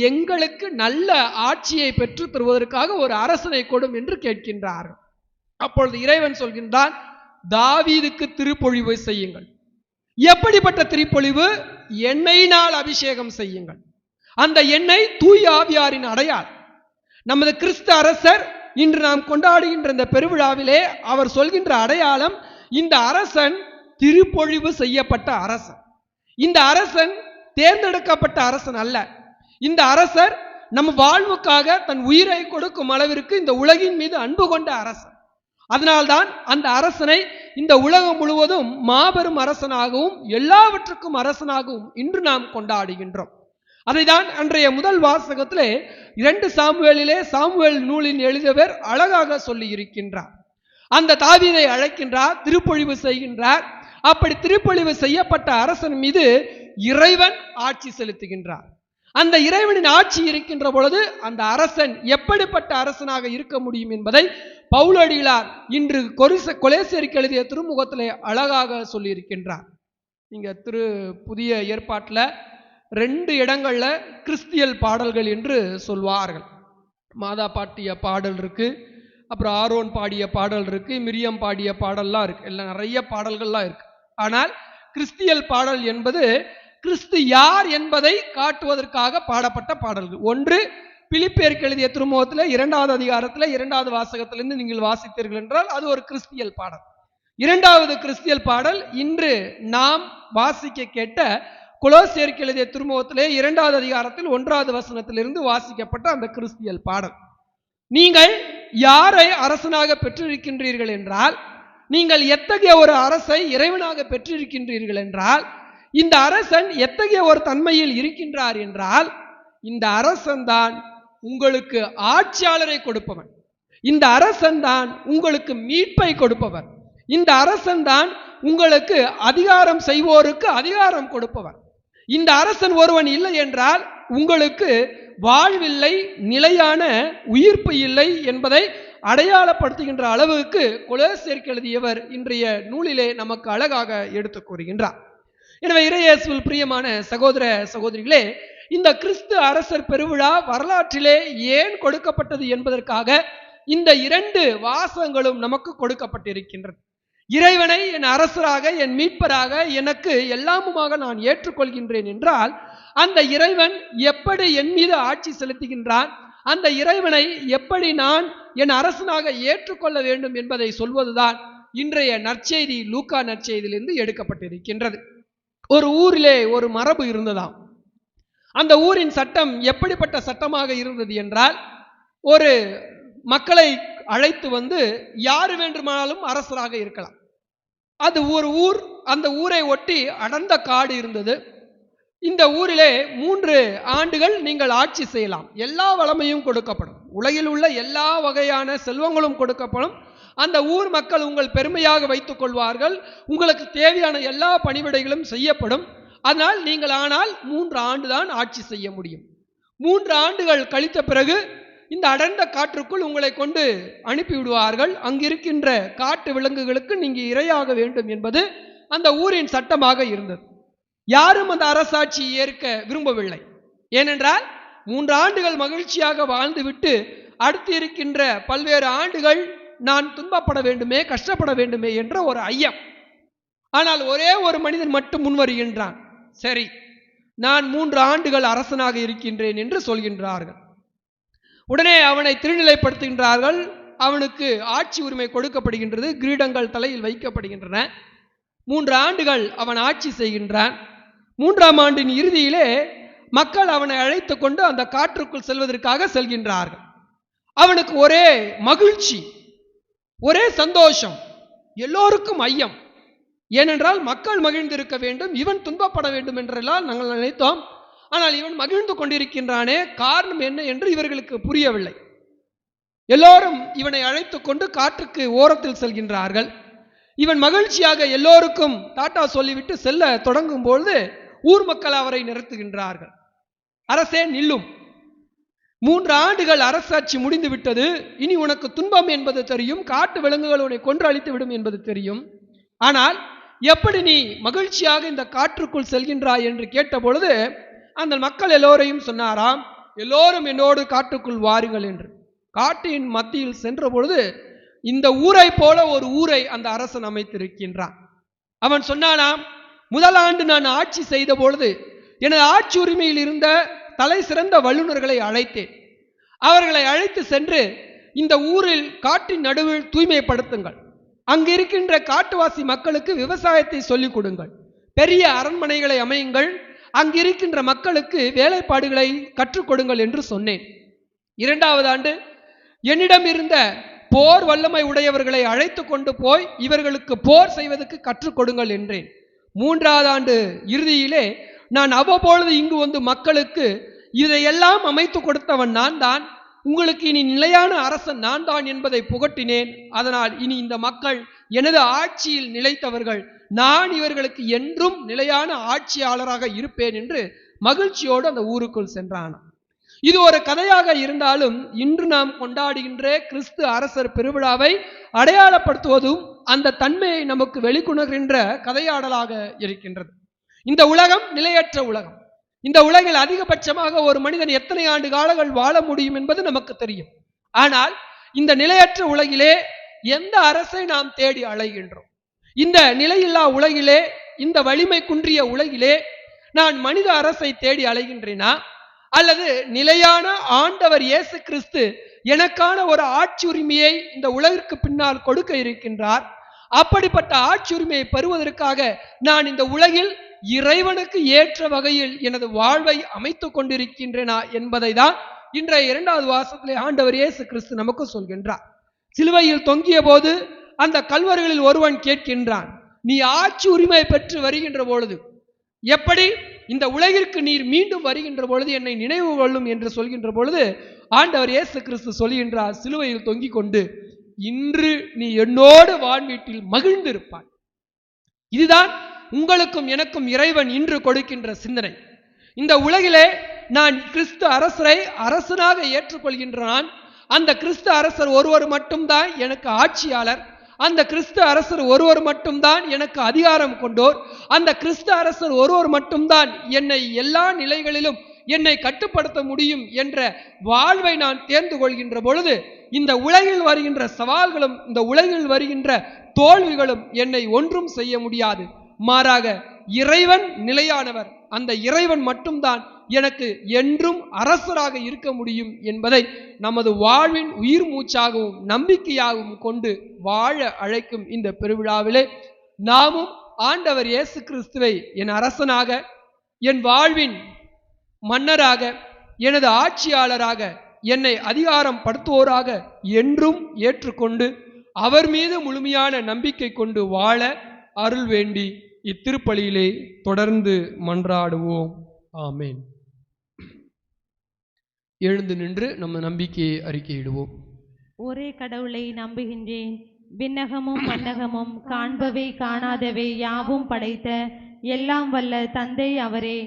எங்களுக்கு நல்ல ஆட்சியை பெற்று தருவதற்காக ஒரு அரசனை கொடும் என்று கேட்கின்றார்கள். அப்பொழுது இறைவன் சொல்கின்றான், தாவீதுக்கு திருப்பொழிவு செய்யுங்கள். எப்படிப்பட்ட திருப்பொழிவு? எண்ணெயினால் அபிஷேகம் செய்யுங்கள். அந்த எண்ணெய் தூய ஆவியாரின் அடையாளம். நமது கிறிஸ்து அரசர் இன்று நாம் கொண்டாடுகின்ற இந்த பெருவிழாவிலே அவர் சொல்கின்ற அடையாளம், இந்த அரசன் திருப்பொழிவு செய்யப்பட்ட அரசன். இந்த அரசன் தேர்ந்தெடுக்கப்பட்ட அரசன் அல்ல. இந்த அரசர் நம் வாழ்வுக்காக தன் உயிரை கொடுக்கும் அளவிற்கு இந்த உலகின் மீது அன்பு கொண்ட அரசன். அதனால்தான் அந்த அரசனை இந்த உலகம் முழுவதும் மாபெரும் அரசனாகவும் எல்லாவற்றுக்கும் அரசனாகவும் இன்று நாம் கொண்டாடுகின்றோம். அதைதான் அன்றைய முதல் வாசகத்திலே 2 சாமுவேலிலே சாமுவேல் நூலின் எழுதியவர் அழகாக சொல்லி இருக்கின்றார். அந்த தாவீதை அழைக்கின்றார், திருப்பொழிவு செய்கின்றார். அப்படி திருப்பொழிவு செய்யப்பட்ட அரசன் மீது இறைவன் ஆட்சி செலுத்துகின்றார். அந்த இறைவனின் ஆட்சி இருக்கின்ற பொழுது அந்த அரசன் எப்படிப்பட்ட அரசனாக இருக்க முடியும் என்பதை பவுலடிகளார் இன்று கொலேசியருக்கு எழுதிய திருமுகத்திலே அழகாக சொல்லி இருக்கின்றார். நீங்க புதிய ஏற்பாட்டில் 2 இடங்கள்ல கிறிஸ்தியல் பாடல்கள் என்று சொல்வார்கள். மாதா பாடிய பாடல் இருக்கு, அப்புறம் ஆரோன் பாடிய பாடல் இருக்கு, மிரியம் பாடிய பாடல்லாம் இருக்கு, எல்லாம் நிறைய பாடல்கள்லாம் இருக்கு. ஆனால் கிறிஸ்தியல் பாடல் என்பது கிறிஸ்து யார் என்பதை காட்டுவதற்காக பாடப்பட்ட பாடல்கள். ஒன்று பிலிப்பியருக்கு எழுதிய திருமுகத்தில் 2வது அதிகாரத்தில் 2வது வாசகத்திலிருந்து நீங்கள் வாசித்தீர்கள் என்றால் அது ஒரு கிறிஸ்தியல் பாடல். 2வது கிறிஸ்தியல் பாடல் இன்று நாம் வாசிக்க கேட்ட கொலோசியருக்கு எழுதிய திருமுகத்திலே 2வது அதிகாரத்தில் 1வது வசனத்திலிருந்து வாசிக்கப்பட்ட அந்த கிறிஸ்தியல் பாடல். நீங்கள் யாரை அரசனாக பெற்றிருக்கின்றீர்கள் என்றால், நீங்கள் எத்தகைய ஒரு அரசை இறைவனாக பெற்றிருக்கின்றீர்கள் என்றால், இந்த அரசன் எத்தகைய ஒரு தன்மையில் இருக்கின்றார் என்றால், இந்த அரசன் தான் உங்களுக்கு ஆட்சியாளரை கொடுப்பவன், இந்த அரசன் தான் உங்களுக்கு மீட்பை கொடுப்பவர், இந்த அரசன் தான் உங்களுக்கு அதிகாரம் செய்வோருக்கு அதிகாரம் கொடுப்பவர். இந்த அரசன் ஒருவன் இல்லை என்றால் உங்களுக்கு வாழ்வில்லை, நிலையான உயிர்ப்பு இல்லை என்பதை அடையாளப்படுத்துகின்ற அளவுக்கு கொலோசியருக்கு எழுதியவர் இன்றைய நூலிலே நமக்கு அழகாக எடுத்து கூறுகின்றார். எனவே இறையேசுவில் பிரியமான சகோதர சகோதரிகளே, இந்த கிறிஸ்து அரசர் பெருவிழா வரலாற்றிலே ஏன் கொடுக்கப்பட்டது என்பதற்காக இந்த 2 வாசகங்களும் நமக்கு கொடுக்கப்பட்டிருக்கின்றது. இறைவனை என் அரசராக, என் மீட்பராக, எனக்கு எல்லாமுமாக நான் ஏற்றுக்கொள்கின்றேன் என்றால், அந்த இறைவன் எப்படி என் மீது ஆட்சி செலுத்துகின்றான், அந்த இறைவனை எப்படி நான் என் அரசனாக ஏற்றுக்கொள்ள வேண்டும் என்பதை சொல்வதுதான் இன்றைய நற்செய்தி, லூக்கா நற்செய்தியிலிருந்து எடுக்கப்பட்டிருக்கின்றது. ஒரு ஊரிலே ஒரு மரபு இருந்ததாம். அந்த ஊரின் சட்டம் எப்படிப்பட்ட சட்டமாக இருந்தது என்றால், ஒரு மக்களை அழைத்து வந்து யாரு வேண்டுமானாலும் அரசராக இருக்கலாம். அது ஒரு ஊர், அந்த ஊரை ஒட்டி அடர்ந்த காடு இருந்தது. இந்த ஊரிலே 3 ஆண்டுகள் நீங்கள் ஆட்சி செய்யலாம். எல்லா வளமையும் கொடுக்கப்படும். உலகில் உள்ள எல்லா வகையான செல்வங்களும் கொடுக்கப்படும். அந்த ஊர் மக்கள் உங்கள் பெருமையாக வைத்துக் கொள்வார்கள். உங்களுக்கு தேவையான எல்லா பணிவிடைகளும் செய்யப்படும். ஆனால் நீங்கள் 3 ஆண்டு தான் ஆட்சி செய்ய முடியும். 3 ஆண்டுகள் கழித்த பிறகு இந்த அடர்ந்த காற்றுக்குள் உங்களை கொண்டு அனுப்பிவிடுவார்கள். அங்கிருக்கின்ற காட்டு விலங்குகளுக்கு நீங்க இரையாக வேண்டும் என்பது அந்த ஊரின் சட்டமாக இருந்தது. யாரும் அந்த அரசாட்சி ஏற்க விரும்பவில்லை. ஏனென்றால் 3 ஆண்டுகள் மகிழ்ச்சியாக வாழ்ந்துவிட்டு அடுத்து இருக்கின்ற பல்வேறு ஆண்டுகள் நான் துன்பப்பட வேண்டுமே, கஷ்டப்பட வேண்டுமே என்ற ஒரு ஐயம். ஆனால் ஒரே ஒரு மனிதன் மட்டும் முன்வருகின்றான். சரி, நான் 3 ஆண்டுகள் அரசனாக இருக்கின்றேன் என்று சொல்கின்றார்கள். உடனே அவனை திருநிலைப்படுத்துகின்றார்கள். அவனுக்கு ஆட்சி உரிமை கொடுக்கப்படுகின்றது. கிரீடங்கள் தலையில் வைக்கப்படுகின்றன. 3 ஆண்டுகள் அவன் ஆட்சி செய்கின்றான். 3ஆம் ஆண்டின் இறுதியிலே மக்கள் அவனை அழைத்து கொண்டு அந்த காற்றுக்குள் செல்வதற்காக செல்கின்றார்கள். அவனுக்கு ஒரே மகிழ்ச்சி, ஒரே சந்தோஷம், எல்லோருக்கும் ஐயம். ஏனென்றால் மக்கள் மகிழ்ந்திருக்க வேண்டும், இவன் துன்பப்பட வேண்டும் என்றெல்லாம் நாங்கள் நினைத்தோம். ஆனால் இவன் மகிழ்ந்து கொண்டிருக்கின்றானே, காரணம் என்ன என்று இவர்களுக்கு புரியவில்லை. எல்லோரும் இவனை அழைத்து கொண்டு காற்றுக்கு ஓரத்தில் செல்கின்றார்கள். இவன் மகிழ்ச்சியாக எல்லோருக்கும் டாட்டா சொல்லிவிட்டு செல்ல தொடங்கும் பொழுது ஊர் மக்கள் அவரை நிறுத்துகின்றார்கள். அரசே நில்லும், 3 ஆண்டுகள் அரசாட்சி முடிந்து விட்டது. இனி உனக்கு துன்பம் என்பது தெரியும், காட்டு விலங்குகள் உன்னை கொன்று அழித்து விடும் என்பது தெரியும். ஆனால் எப்படி நீ மகிழ்ச்சியாக இந்த காற்றுக்குள் செல்கின்றாய் என்று கேட்ட பொழுது அந்த மக்கள் எல்லோரையும் சொன்னாராம், எல்லோரும் என்னோடு காட்டுக்குள் வாருங்கள் என்று. காட்டின் மத்தியில் சென்ற பொழுது இந்த ஊரை போல ஒரு ஊரை அந்த அரசன் அமைத்திருக்கின்றான். அவன் சொன்னானாம், முதல் ஆண்டு நான் ஆட்சி செய்த பொழுது எனது ஆட்சி உரிமையில் இருந்த தலை சிறந்த வல்லுநர்களை அழைத்தேன். அவர்களை அழைத்து சென்று இந்த ஊரில் காட்டின் நடுவில் தூய்மைப்படுத்துங்கள், அங்கு இருக்கின்ற காட்டுவாசி மக்களுக்கு விவசாயத்தை சொல்லிக் கொடுங்கள், பெரிய அரண்மனைகளை அமையுங்கள், அங்கிருக்கின்ற மக்களுக்கு வேலைப்பாடுகளை கற்றுக் கொடுங்கள் என்று சொன்னேன். 2வது ஆண்டு என்னிடம் இருந்த போர் வல்லமை உடையவர்களை அழைத்து கொண்டு போய் இவர்களுக்கு போர் செய்வதற்கு கற்றுக் கொடுங்கள் என்றேன். 3வது ஆண்டு இறுதியிலே நான் அவ்வப்பொழுது இங்கு வந்து மக்களுக்கு இதையெல்லாம் அமைத்து கொடுத்தவன் நான் தான், உங்களுக்கு இனி நிலையான அரசன் நான் தான் என்பதை புகட்டினேன். அதனால் இனி இந்த மக்கள் எனது ஆட்சியில் நிலைத்தவர்கள், நான் இவர்களுக்கு என்றும் நிலையான ஆட்சியாளராக இருப்பேன் என்று மகிழ்ச்சியோடு அந்த ஊருக்குள் சென்றான். இது ஒரு கதையாக இருந்தாலும் இன்று நாம் கொண்டாடுகின்ற கிறிஸ்து அரசர் பெருவிழாவை அடையாளப்படுத்துவதும் அந்த தன்மையை நமக்கு வெளிக்கொணர்கின்ற கதையாடலாக இருக்கின்றது. இந்த உலகம் நிலையற்ற உலகம். இந்த உலகில் அதிகபட்சமாக ஒரு மனிதன் எத்தனை ஆண்டு காலங்கள் வாழ முடியும் என்பது நமக்கு தெரியும். ஆனால் இந்த நிலையற்ற உலகிலே எந்த அரசை நாம் தேடி அலைகின்றோம்? இந்த நிலையில்லா உலகிலே, இந்த வலிமை குன்றிய உலகிலே நான் மனித அரசை தேடி அலைகின்றேனா, அல்லது நிலையான ஆண்டவர் இயேசு கிறிஸ்து எனக்கான ஒரு ஆட்சி உரிமையை இந்த உலகிற்கு பின்னால் கொடுக்க இருக்கின்றார். அப்படிப்பட்ட ஆட்சி உரிமையை பெறுவதற்காக நான் இந்த உலகில் இறைவனுக்கு ஏற்ற வகையில் எனது வாழ்வை அமைத்துக் கொண்டிருக்கின்றேனா என்பதை தான் இன்றைய 2வது வாசத்திலே ஆண்டவர் இயேசு கிறிஸ்து நமக்கு சொல்கின்றார். சிலுவையில் தொங்கிய போது அந்த கல்வர்களில் ஒருவன் கேட்கின்றான், நீ ஆட்சி உரிமை பெற்று வருகின்ற பொழுது, எப்படி இந்த உலகிற்கு நீர் மீண்டும் வருகின்ற பொழுது என்னை நினைவு கொள்ளும் என்று சொல்கின்ற பொழுது ஆண்டவர் இயேசு கிறிஸ்து சொல்கின்றார், சிலுவையில் தொங்கிக் கொண்டு, இன்று நீ என்னோடு வான்வீட்டில் மகிழ்ந்திருப்பாய். இதுதான் உங்களுக்கும் எனக்கும் இறைவன் இன்று கொடுக்கின்ற சிந்தனை. இந்த உலகிலே நான் கிறிஸ்து அரசரை அரசனாக ஏற்றுக்கொள்கின்றான். அந்த கிறிஸ்து அரசர் ஒருவர் மட்டும்தான் எனக்கு ஆட்சியாளர். அந்த கிறிஸ்து அரசர் ஒருவர் மட்டும்தான் எனக்கு அதிகாரம் கொண்டோர். அந்த கிறிஸ்து அரசர் ஒருவர் மட்டும்தான் என்னை எல்லா நிலைகளிலும் என்னை கட்டுப்படுத்த முடியும் என்ற வாழ்வை நான் தேர்ந்து கொள்கின்ற பொழுது இந்த உலகில் வருகின்ற சவால்களும் இந்த உலகில் வருகின்ற தோல்விகளும் என்னை ஒன்றும் செய்ய முடியாது. மாறாக இறைவன் நிலையானவர். அந்த இறைவன் மட்டும்தான் எனக்கு என்றும் அரசராக இருக்க முடியும் என்பதை நமது வாழ்வின் உயிர் மூச்சாகவும் நம்பிக்கையாகவும் கொண்டு வாழ அழைக்கும் இந்த பெருவிழாவிலே நாமும் ஆண்டவர் இயேசு கிறிஸ்துவை என் அரசனாக, என் வாழ்வின் மன்னராக, எனது ஆட்சியாளராக, என்னை அதிகாரம் படுத்துவோராக என்றும் ஏற்றுக்கொண்டு அவர் மீது முழுமையான நம்பிக்கை கொண்டு வாழ அருள் வேண்டி இத்திருப்பலியிலே தொடர்ந்து மன்றாடுவோம். ஆமேன். எழுந்து நின்று நம்ம நம்பிக்கையை அறிக்கையிடுவோம். ஒரே கடவுளை நம்புகின்றேன். விண்ணகமும் மண்ணகமும் காண்பவை காணாதவை யாவும் படைத்த எல்லாம் வல்ல தந்தை அவரே.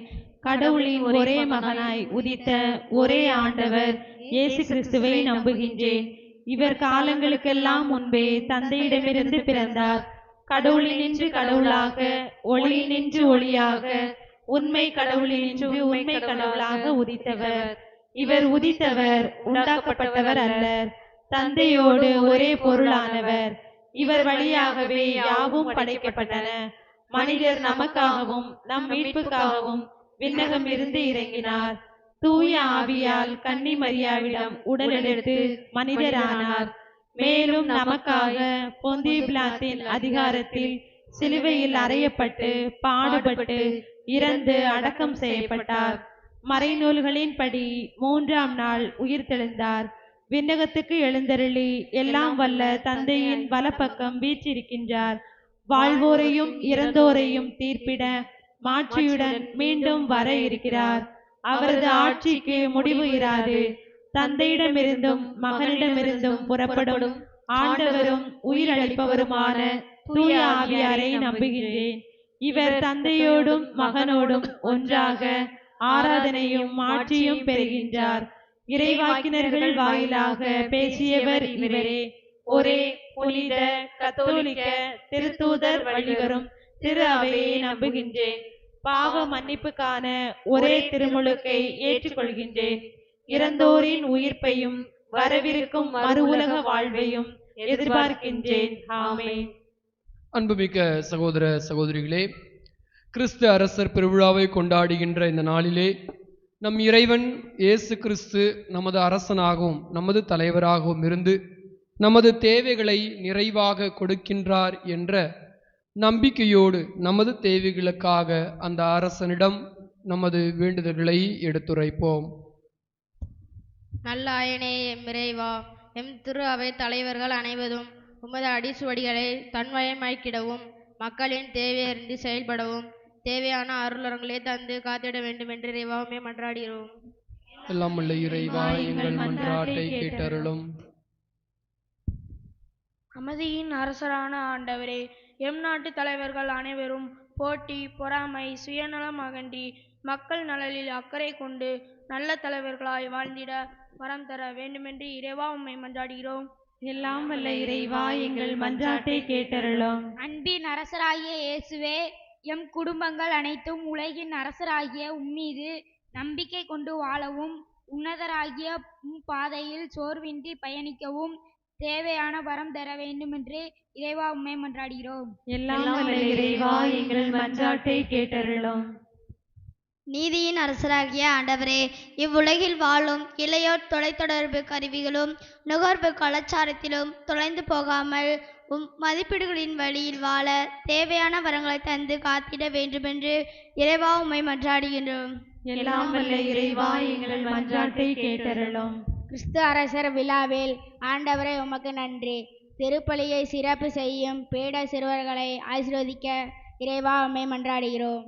கடவுளின் ஒரே மகனாய் உதித்த ஒரே ஆண்டவர் இயேசு கிறிஸ்துவை நம்புகின்றேன். இவர் காலங்களுக்கெல்லாம் முன்பே தந்தையிடமிருந்து பிறந்தார். கடவுளினின்று கடவுளாக, ஒளியினின்று ஒளியாக, உண்மை கடவுளினின்று உண்மை கடவுளாக உதித்தவர். இவர் உதித்தவர், உண்டாக்கப்பட்டவர் அல்லர். தந்தையோடு ஒரே பொருளானவர். இவர் வழியாகவே யாவும் படைக்கப்பட்டன. மனிதர் நமக்காகவும் நம் மீட்புக்காகவும் விண்ணகம் இருந்து இறங்கினார். தூய ஆவியால் கன்னி மரியாவிடம் உடலெடுத்து மனிதரானார். மேலும் நமக்காக பொந்திய பிலாத்தின் அதிகாரத்தில் சிலுவையில் அறையப்பட்டு பாடுபட்டு இறந்து அடக்கம் செய்யப்பட்டார். மறைநூல்களின்படி 3ஆம் நாள் உயிர்த்தெழுந்தார். விண்ணகத்துக்கு எழுந்தருளி எல்லாம் வல்ல தந்தையின் வலப்பக்கம் வீற்றிருக்கின்றார். வாழ்வோரையும் இறந்தோரையும் தீர்ப்பிட மாட்சியுடன் மீண்டும் வர இருக்கிறார். அவரது ஆட்சிக்கு முடிவு இராது. தந்தையிடமிருந்தும் மகனிடமிருந்தும் புறப்படும் ஆண்டவரும் உயிரளிப்பவருமான தூய ஆவியாரை நம்புகின்றேன். இவர் தந்தையோடும் மகனோடும் ஒன்றாக ஆராதனையும் மாட்சியும் பெறுகின்றார். இறைவாக்கினர்கள் வாயிலாக பேசியவர் இவரே. ஒரே புனித கத்தோலிக்க திருத்தூதர் வழிவரும் திரு அவையை நம்புகின்றேன். பாவ மன்னிப்புக்கான ஒரே திருமுழுக்கை ஏற்றுக்கொள்கின்றேன். இறந்தோரின் உயிர்ப்பையும் வரவிருக்கும் மறு உலக வாழ்வையும் எதிர்பார்க்கின்றேன். ஆமென். அன்புமிக்க சகோதர சகோதரிகளே, கிறிஸ்து அரசர் பெருவிழாவை கொண்டாடுகின்ற இந்த நாளிலே நம் இறைவன் இயேசு கிறிஸ்து நமது அரசனாகவும் நமது தலைவராகவும் இருந்து நமது தேவைகளை நிறைவாக கொடுக்கின்றார் என்ற நம்பிக்கையோடு நமது தேவைகளுக்காக அந்த அரசனிடம் நமது வேண்டுதல்களை எடுத்துரைப்போம். நல்ல ஆயனே எம் இறைவா, எம் திரு அவை தலைவர்கள் அனைவரும் உமது அடிச்சுவடிகளை தன்வயமாக்கிடவும் மக்களின் தேவையறிந்து செயல்படவும் தேவையான அருளரங்களை தந்து காத்திட வேண்டும் என்று இறைவாவுமே மன்றாடுகிறோம். எல்லாம் உள்ள இறைவா, எங்கள் மன்றாட்டை கேட்டருளும். அமைதியின் அரசரான ஆண்டவரே, எம் நாட்டு தலைவர்கள் அனைவரும் போட்டி, பொறாமை, சுயநலம் அகன்றி மக்கள் நலனில் அக்கறை கொண்டு நல்ல தலைவர்களாய் வாழ்ந்திட வரம் தர வேண்டுமென்று இறைவா உம்மை மன்றாடுகிறோம். எல்லாம் வல்ல இறைவா, எங்கள் மன்றாட்டை கேட்டருளும். அன்பின் அரசராகிய இயேசுவே, எம் குடும்பங்கள் அனைத்தும் உலகின் அரசராகிய உம்மீது நம்பிக்கை கொண்டு வாழவும் உன்னதராகிய பாதையில் சோர்வின்றி பயணிக்கவும் தேவையான வரம் தர வேண்டுமென்று இறைவா உம்மை மன்றாடுகிறோம். எல்லாம் வல்ல இறைவா, எங்கள் மன்றாட்டை கேட்டருளும். நீதியின் அரசராகிய ஆண்டவரே, இவ்வுலகில் வாழும் இளையோர் தொலைத்தொடர்பு கருவிகளும் நுகர்வு கலாச்சாரத்திலும் தொலைந்து போகாமல் மதிப்பீடுகளின் வழியில் வாழ தேவையான வரங்களை தந்து காத்திட வேண்டுமென்று இறைவா உம்மை மன்றாடுகின்றோம். எல்லாம் வல்ல இறைவா, எங்கள் மன்றாட்டை கேட்டருளும். கிறிஸ்து அரசர் விழாவில் ஆண்டவரே உமக்கு நன்றி. திருப்பலியை சிறப்பு செய்யும் பீட சிறுவர்களை ஆசீர்வதிக்க இறைவா உம்மை மன்றாடுகிறோம்.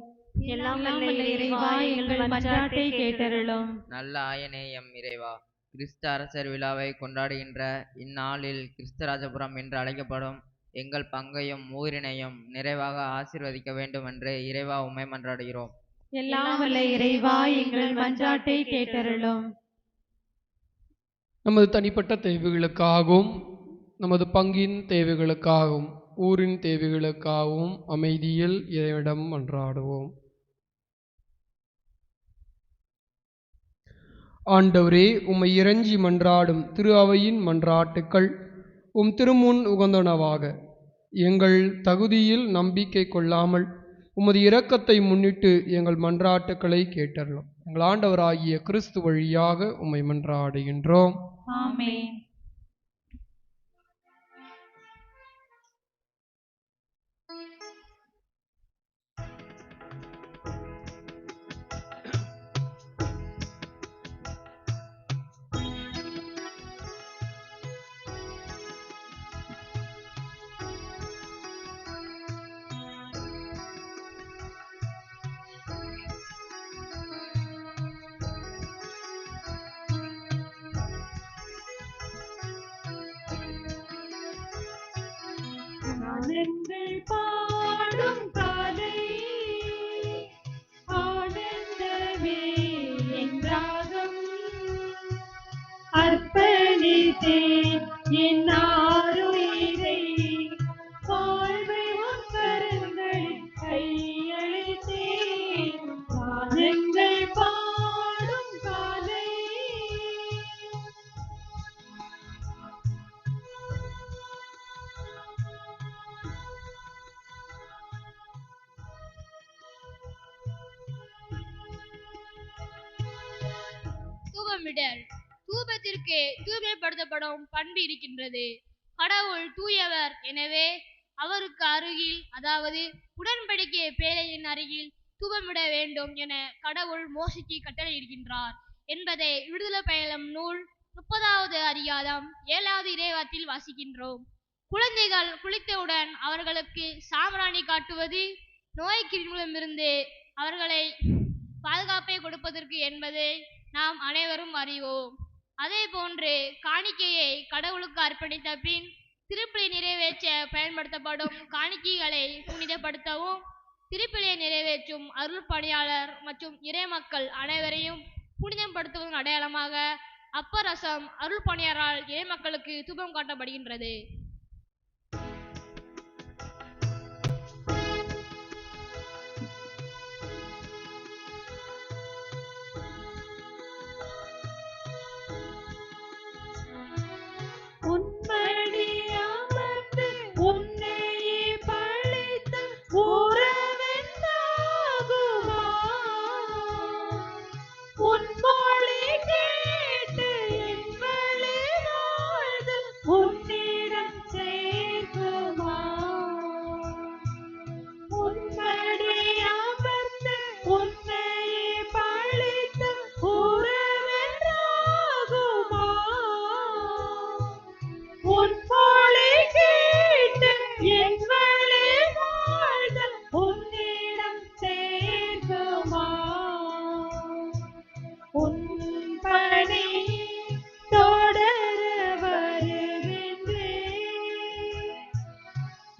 எல்லாம் வல்ல இறைவா, எங்கள் மன்றாட்டை கேட்டருளும். நல்ல ஆயனே எம் இறைவா, கிறிஸ்து அரசர் விழாவை கொண்டாடுகின்ற இந்நாளில் கிறிஸ்தராஜபுரம் என்று அழைக்கப்படும் எங்கள் பங்கையும் ஊரினையும் நிறைவாக ஆசீர்வதிக்க வேண்டும் என்று இறைவா உம்மை மன்றாடுகிறோம். எல்லாம் வல்ல இறைவா, எங்கள் மன்றாட்டை கேட்டருளும். நமது தனிப்பட்ட தேவைகளுக்காகவும் நமது பங்கின் தேவைகளுக்காகவும் ஊரின் தேவைகளுக்காகவும் அமைதியில் இறைவனிடம் மன்றாடுவோம். ஆண்டவரே, உம்மை இறைஞ்சி மன்றாடும் திரு அவையின் மன்றாட்டுக்கள் உம் திருமுன் உகந்தனவாக. எங்கள் தகுதியில் நம்பிக்கை கொள்ளாமல் உமது இரக்கத்தை முன்னிட்டு எங்கள் மன்றாட்டுக்களை கேட்டருளும். எங்கள் ஆண்டவராகிய கிறிஸ்து வழியாக உம்மை மன்றாடுகின்றோம். ஆமென். கானங்கள் பாடும் காலை ஆனந்தமே என்றாகும் அர்ப்பணித்தேன் என் ஆருயிரை வாழ்வை உன் கரங்களில் கையளித்தேன் கானங்கள் பாடும் காலை தூபமிடல். தூபத்திற்கு தூய்மைப்படுத்தப்படும் பண்பு இருக்கின்றது. கடவுள் தூயவர், எனவே அவருக்கு அருகில், அதாவது உடன்படிக்கை பேழையின் அருகில் தூபமிட வேண்டும் என கடவுள் மோசேக்கு கட்டளையிடுகின்றார் என்பதை விடுதலை பயணம் நூல் 30வது அதிகாரம் 7வது இறைவாத்தில் வாசிக்கின்றோம். குழந்தைகள் குளித்தவுடன் அவர்களுக்கு சாம்பிராணி காட்டுவது நோய் கிருமிகளிடமிருந்து அவர்களை பாதுகாப்பை கொடுப்பதற்கு என்பதை நாம் அனைவரும் அறிவோம். அதே போன்று காணிக்கையை கடவுளுக்கு அர்ப்பணித்த பின் திருப்பலி நிறைவேற்ற பயன்படுத்தப்படும் காணிக்கைகளை புனிதப்படுத்தவும், திருப்பலியை நிறைவேற்றும் அருள் பணியாளர் மற்றும் இறைமக்கள் அனைவரையும் புனிதப்படுத்துவதன் அடையாளமாக அப்பரசம் அருள் பணியாளரால் இறைமக்களுக்கு தூபம் காட்டப்படுகின்றது.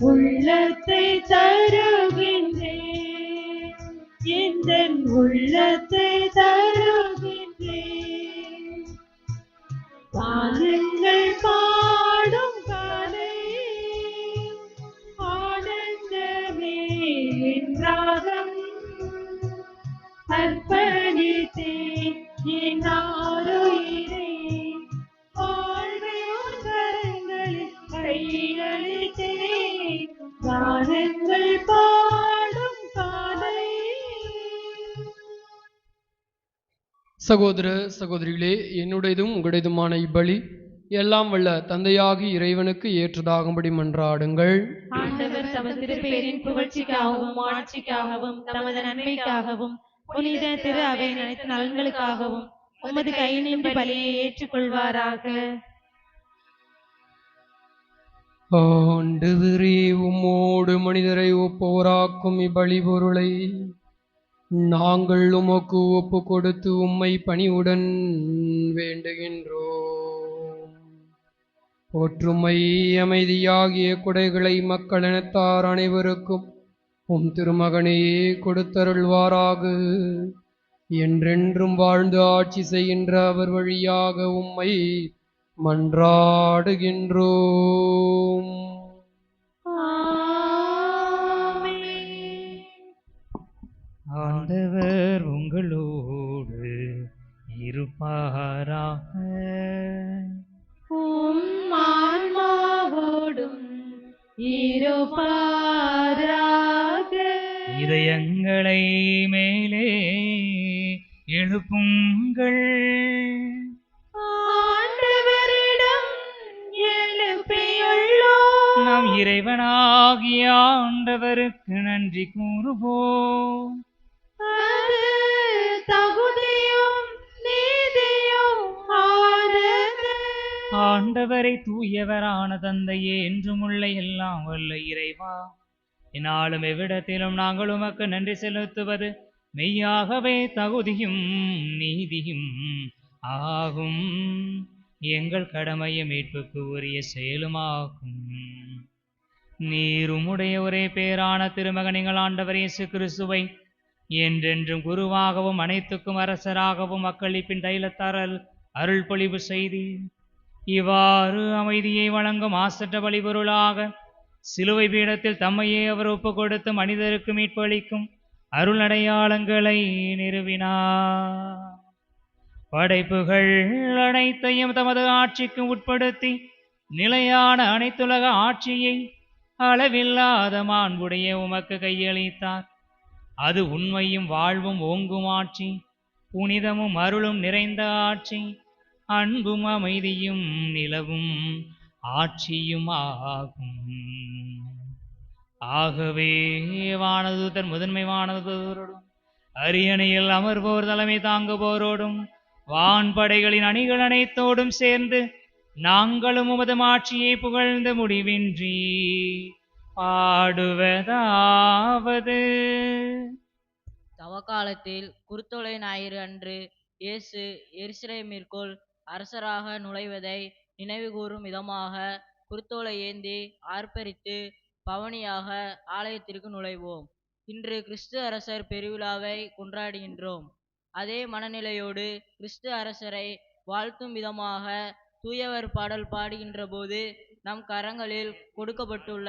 உள்ளத்தை தருகின்றேன், எந்தன் உள்ளத்தை தருகின்றேன். கானங்கள் பாடும் காலை ஆனந்தமே என்றாகும் அர்ப்பணித்தேன் என் ஆருயிரை வாழ்வை உன் கரங்களில் கையளித்தேன். கானங்கள் பாடும் காலை. சகோதர சகோதரிகளே, என்னுடையதும் உங்களுடையதுமான இப்பலி எல்லாம் வல்ல தந்தையாகி இறைவனுக்கு ஏற்றதாகும்படி மன்றாடுங்கள். ஆண்டவர் தமது திருப்பெயரின் புகழ்ச்சிக்காகவும் ஆட்சிக்காகவும் தமது நன்மைக்காகவும் புனித திரு அவையின் அனைத்து நலன்களுக்காகவும் உமது கை நின்று பலியை ஏற்றுக்கொள்வாராக. ஆண்டவரே, உம்மோடு மனிதரை ஒப்போராக்கும் இப்பலி பொருளை நாங்கள் உமக்கு ஒப்பு கொடுத்து உம்மை பணிவுடன் வேண்டுகின்றோம். ஒற்றுமை அமைதியாகிய குடைகளை மக்களினத்தார் அனைவருக்கும் உம் திருமகனையே கொடுத்தருள்வாராக. என்றென்றும் வாழ்ந்து ஆட்சி செய்கின்ற அவர் வழியாக உம்மை மன்றாடுகின்றோம். ஆண்டவர் உங்களோடு இருப்பாராக. உம் ஆன்மாவோடும் இருப்பாராக. இதயங்களை மேலே எழுப்புங்கள். ஆண்டவரிடம் எழுப்பியுள்ளோம். நாம் இறைவனாகிய ஆண்டவருக்கு நன்றி கூறுவோம். அது தகுதியும் நீதியும் ஆனது. ஆண்டவரை தூயவரான தந்தையே, என்றும் உள்ள எல்லாம் வல்ல இறைவா, என்னாலும் எவ்விடத்திலும் நாங்கள் உமக்கு நன்றி செலுத்துவது மெய்யாகவே தகுதியும் நீதியும் ஆகும். எங்கள் கடமையை மீட்புக்கு உரிய செயலுமாகும். நீர் உம்முடைய ஒரே பேரான திருமகனிகள் ஆண்டவர் இயேசு கிறிஸ்துவை என்றென்றும் குருவாகவும் அனைத்துக்கும் அரசராகவும் மக்களிப்பின் தைலத்தாரல் அருள் பொழிவு செய்தி இவ்வாறு அமைதியை வழங்கும் ஆசற்ற பலிபொருளாக சிலுவை பீடத்தில் தம்மையே அவர் ஒப்பு கொடுத்து மனிதருக்கு மீட்பு அளிக்கும் அருள் அடையாளங்களை நிறுவினார். படைப்புகள் அனைத்தையும் தமது ஆட்சிக்கு உட்படுத்தி நிலையான அனைத்துலக ஆட்சியை அளவில்லாத மாண்புடைய உமக்கு கையளித்தார். அது உண்மையும் வாழ்வும் ஓங்கும் ஆட்சி, புனிதமும் அருளும் நிறைந்த ஆட்சி, அன்பும் அமைதியும் நிலவும் ஆட்சியும் ஆகும். ஆகவே வானதூதர் முதன்மை வானதூதரோடும் அரியணையில் அமர்வோர் தலைமை தாங்குவோரோடும் வான்படைகளின் அணிகள் அனைத்தோடும் சேர்ந்து நாங்களும் உமது ஆட்சியை புகழ்ந்து முடிவின்றி பாடுவதாவது. தவக்காலத்தில் குருத்தோலை ஞாயிறு அன்று இயேசு எருசலேமிற்குள் அரசராக நுழைவதை நினைவுகூரும் விதமாக குருத்தோலை ஏந்தி ஆர்ப்பரித்து பவனியாக ஆலயத்திற்கு நுழைவோம். இன்று கிறிஸ்து அரசர் பெருவிழாவை கொண்டாடுகின்றோம். அதே மனநிலையோடு கிறிஸ்து அரசரை வாழ்த்தும் விதமாக தூயவர் பாடல் பாடுகின்ற போது நம் கரங்களில் கொடுக்கப்பட்டுள்ள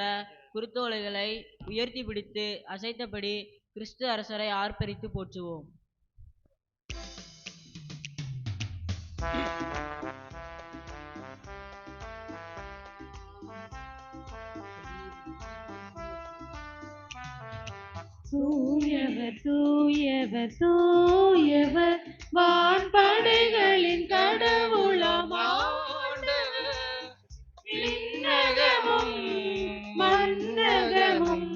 குருத்தோலைகளை உயர்த்தி பிடித்து அசைத்தபடி கிறிஸ்து அரசரை ஆர்ப்பரித்து போற்றுவோம். தூயவர் தூயவர் தூயவர் வான்படைகளின் கடவுளாம் ஆண்டவர். விண்ணகமும் மண்ணகமும்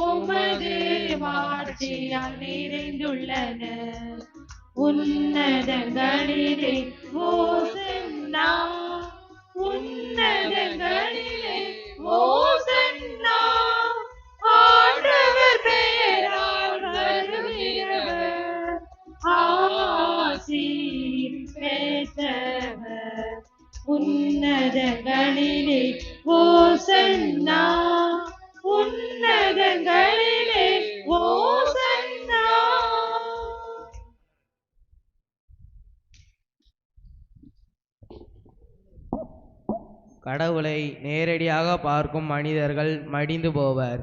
உமது மாட்சியால் நிறைந்துள்ளன. உன்னதங்களிலே ஓசன்னா, உன்னதங்களிலே ஓசன்னா. ஆண்டவர் பெயரால் வருகிறவர் ஆசி பெற்றவர். உன்னதங்களிலே ஓசன்னா, உன்னதங்களிலே ஓசன்னா. கடவுளை நேரடியாக பார்க்கும் மனிதர்கள் மடிந்து போவர்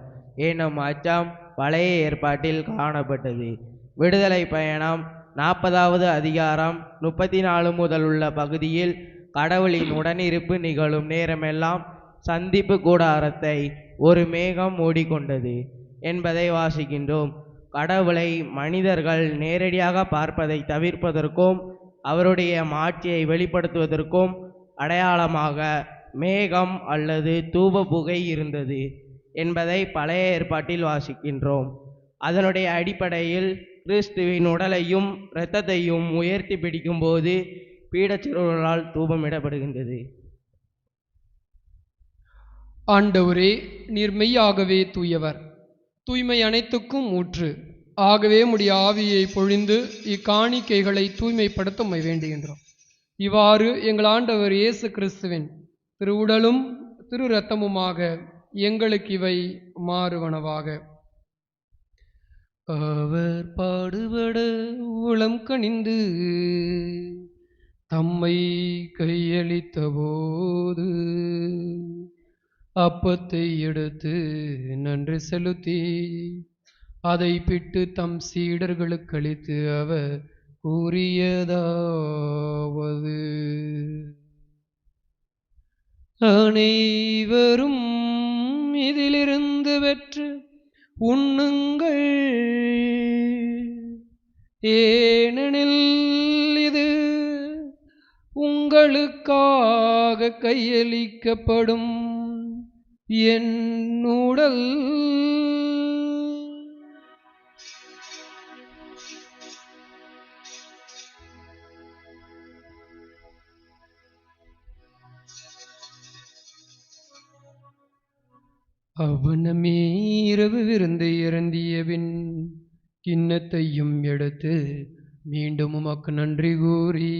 எனும் அச்சம் பழைய ஏற்பாட்டில் காணப்பட்டது. விடுதலை பயணம் 40வது அதிகாரம் 34 முதல் உள்ள பகுதியில் கடவுளின் உடனிருப்பு நிகழும் நேரமெல்லாம் சந்திப்பு கூடாரத்தை ஒரு மேகம் மூடிக்கொண்டது என்பதை வாசிக்கின்றோம். கடவுளை மனிதர்கள் நேரடியாக பார்ப்பதை தவிர்ப்பதற்கும் அவருடைய மாட்சியை வெளிப்படுத்துவதற்கும் அடையாளமாக மேகம் அல்லது தூப புகை இருந்தது என்பதை பழைய ஏற்பாட்டில் வாசிக்கின்றோம். அதனுடைய அடிப்படையில் கிறிஸ்துவின் உடலையும் இரத்தத்தையும் உயர்த்தி பிடிக்கும் போது பீடச்சிறுவர்களால் தூபமிடப்படுகின்றது. ஆண்டவரே, நீர் மெய்யாகவே தூயவர், தூய்மை அனைத்துக்கும் ஊற்று. ஆகவே உம்முடைய ஆவியை பொழிந்து இக்காணிக்கைகளை தூய்மைப்படுத்த உம்மை வேண்டுகின்றோம். இவ்வாறு எங்கள் ஆண்டவர் இயேசு கிறிஸ்துவின் திரு உடலும் திரு இரத்தமுமாக எங்களுக்கு இவை மாறுவனவாக. அவர் பாடுபட உளம் கனிந்து தம்மை கையளித்த போது அப்பத்தை எடுத்து நன்றி செலுத்தி அதை பிட்டு தம் சீடர்களுக்கு அளித்து அவர் கூறியதாவது: அனைவரும் இதிலிருந்து பெற்று உண்ணுங்கள், ஏனெனில் இது உங்களுக்காக கையளிக்கப்படும் என் உடல். அவனமே இரவு விருந்தை இறந்தியபின் கிண்ணத்தையும் எடுத்து மீண்டும் உமக்கு நன்றி கூறி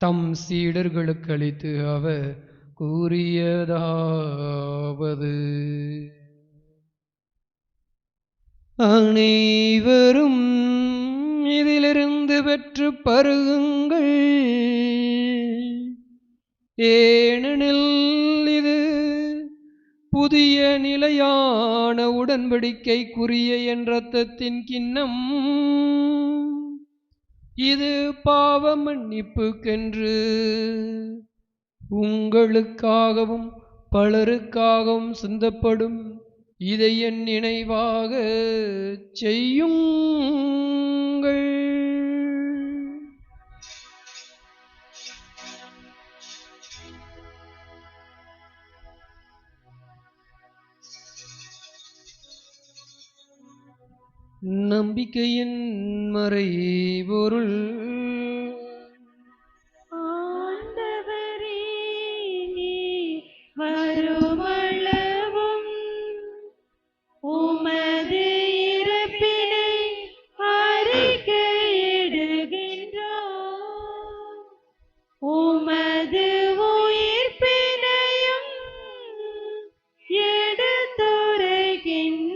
தம் சீடர்களுக்கு அளித்து அவர் கூறியதாவது: அனைவரும் இதிலிருந்து பெற்று பருகுங்கள், ஏனெனில் இது புதிய நிலையான உடன்படிக்கைக்குரிய என் இரத்தத்தின் கிண்ணம். இது பாவ மன்னிப்புக்கென்று உங்களுக்காகவும் பலருக்காகவும் சிந்தப்படும். இதை என் நினைவாக செய்யுங்கள். நம்பிக்கையின் மறைபொருள். ஆண்டவரே, நீர் வருமளவும் உமது இறப்பினை அறிக்கையிடுகின்றோம், உமது உயிர்ப்பினையும் எடுத்துரைக்கின்றோம்.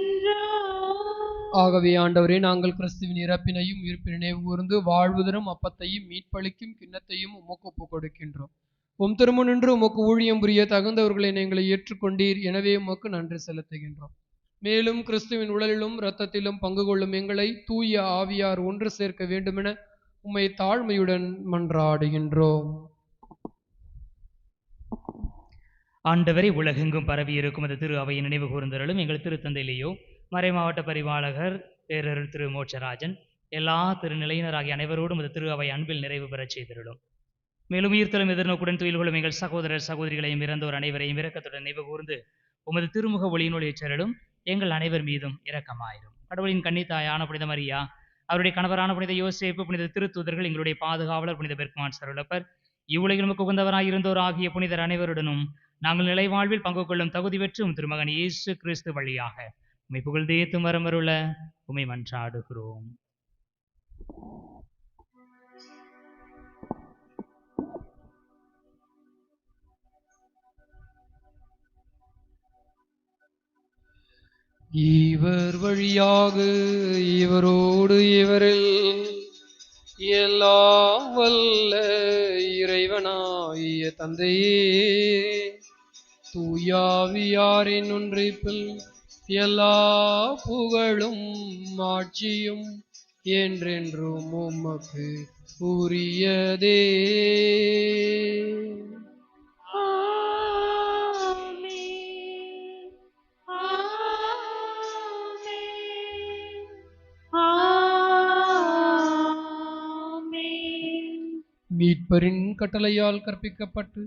ஆகவே ஆண்டவரே, நாங்கள் கிறிஸ்துவின் இறப்பினையும் உயிர்ப்பினை நினைவு கூர்ந்து வாழ்வுதரும் அப்பத்தையும் மீட்பளிக்கும் கிண்ணத்தையும் உமக்கு ஒப்புக் கொடுக்கின்றோம். உம் திருமுன் நின்று உமக்கு ஊழியம் புரிய தகுந்தவர்களை எங்களை ஏற்றுக்கொண்டீர். எனவே உமக்கு நன்றி செலுத்துகின்றோம். மேலும் கிறிஸ்துவின் உடலிலும் இரத்தத்திலும் பங்கு கொள்ளும் எங்களை தூய ஆவியார் ஒன்று சேர்க்க வேண்டுமென உம்மை தாழ்மையுடன் மன்றாடுகின்றோம். ஆண்டவரை உலகெங்கும் பரவி இருக்கும் அந்த திரு அவையை நினைவு கூர்ந்தருளும். எங்கள் திருத்தந்தையிலேயோ மறைமாவட்ட பரிபாலகர் பேரருள் திரு மோட்சராஜன் எல்லா திருநிலையினராகிய அனைவரோடும் அந்த திரு அவை அன்பில் நிறைவு பெறச் செய்திருளும். மேலும் உயிர்த்தலும் எதிர்நோக்குடன் துயில் கொள்ளும் எங்கள் சகோதரர் சகோதரிகளையும் இறந்தோர் அனைவரையும் இரக்கத்துடன் நினைவு கூர்ந்து உமது திருமுக ஒளியினொளி ஏற்றருளும். எங்கள் அனைவர் மீதும் இரக்கமாயிரும். கடவுளின் கன்னித்தாயான புனித மரியா, அவருடைய கணவரான புனித யோசேப்பு, புனித திருத்தூதர்கள், எங்களுடைய பாதுகாவலர் புனித பெர்க்மான் சருளப்பர், இவ்வுலகில் நமக்கு உகந்தவராயிருந்தோர் ஆகிய புனிதர் அனைவருடனும் நாங்கள் நிலை வாழ்வில் பங்கு கொள்ளும் தகுதி பெற்றும் திருமகன் இயேசு கிறிஸ்து வழியாக உம்மை புகழ்ந்தேத்தும் வரமருள உம்மை மன்றாடுகிறோம். இவர் வழியாக இவரோடு இவரில் எல்லாம் வல்ல இறைவனாகிய தந்தையே, தூயாவியாரின் ஒன்றிப்பில் எல்லா புகழும் ஆட்சியும் என்றென்றும் உமக்கு உரியதே. மீட்பரின் கட்டளையால் கற்பிக்கப்பட்டு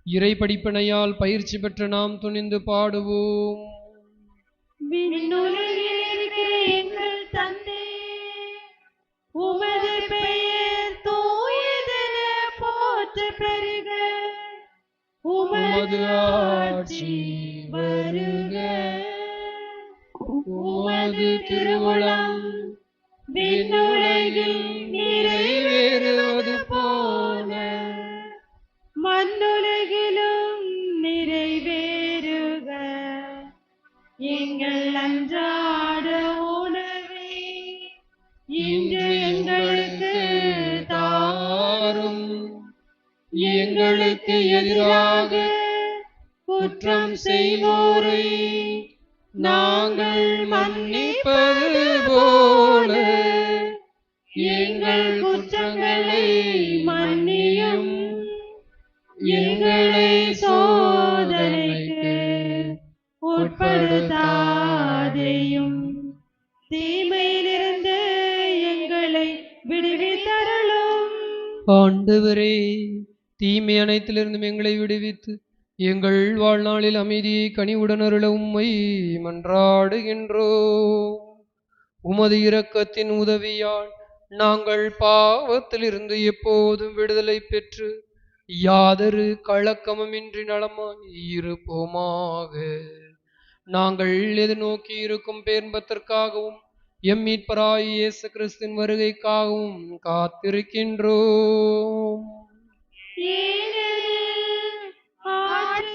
இறை படிப்பினையால் பயிற்சி பெற்ற நாம் துணிந்து பாடுவோம். விண்ணுலகில் இருக்கிற எங்கள் தந்தை, உமது பெயர் தூயதென போற்றப் பெறுக. உமது ஆட்சி வருக. உமது திருவுளம் விண்ணுலகில் நிறைவேறுவது போல மண்ணுலகிலும் நிறைவேறுக. எங்கள் அன்றாட உணவை இன்று எங்களுக்கு தாரும். எங்களுக்கு எதிராக குற்றம் செய்வோரை நாங்கள் மன்னிப்பது போல எங்கள் குற்றங்களை மன்னியும். எங்களை சோதனைக்கு உட்படுத்தாதேயும், தீமையிலிருந்து எங்களை விடுவித்தருளும். ஆண்டவரே, தீமை அனைத்திலிருந்தும் எங்களை விடுவித்து எங்கள் வாழ்நாளில் அமைதியை கனிவுடன் அருள உம்மை மன்றாடுகின்றோம். உமது இரக்கத்தின் உதவியால் நாங்கள் பாவத்திலிருந்து எப்போதும் விடுதலை பெற்று யாதொரு கலக்கமுமின்றி நலமாய் இருப்போமாக. நாங்கள் எதிர்நோக்கி இருக்கும் பேர்பத்திற்காகவும் எம் மீட்பராய் இயேசு கிறிஸ்துவின் வருகைக்காகவும் காத்திருக்கின்றோம். ஆட்சி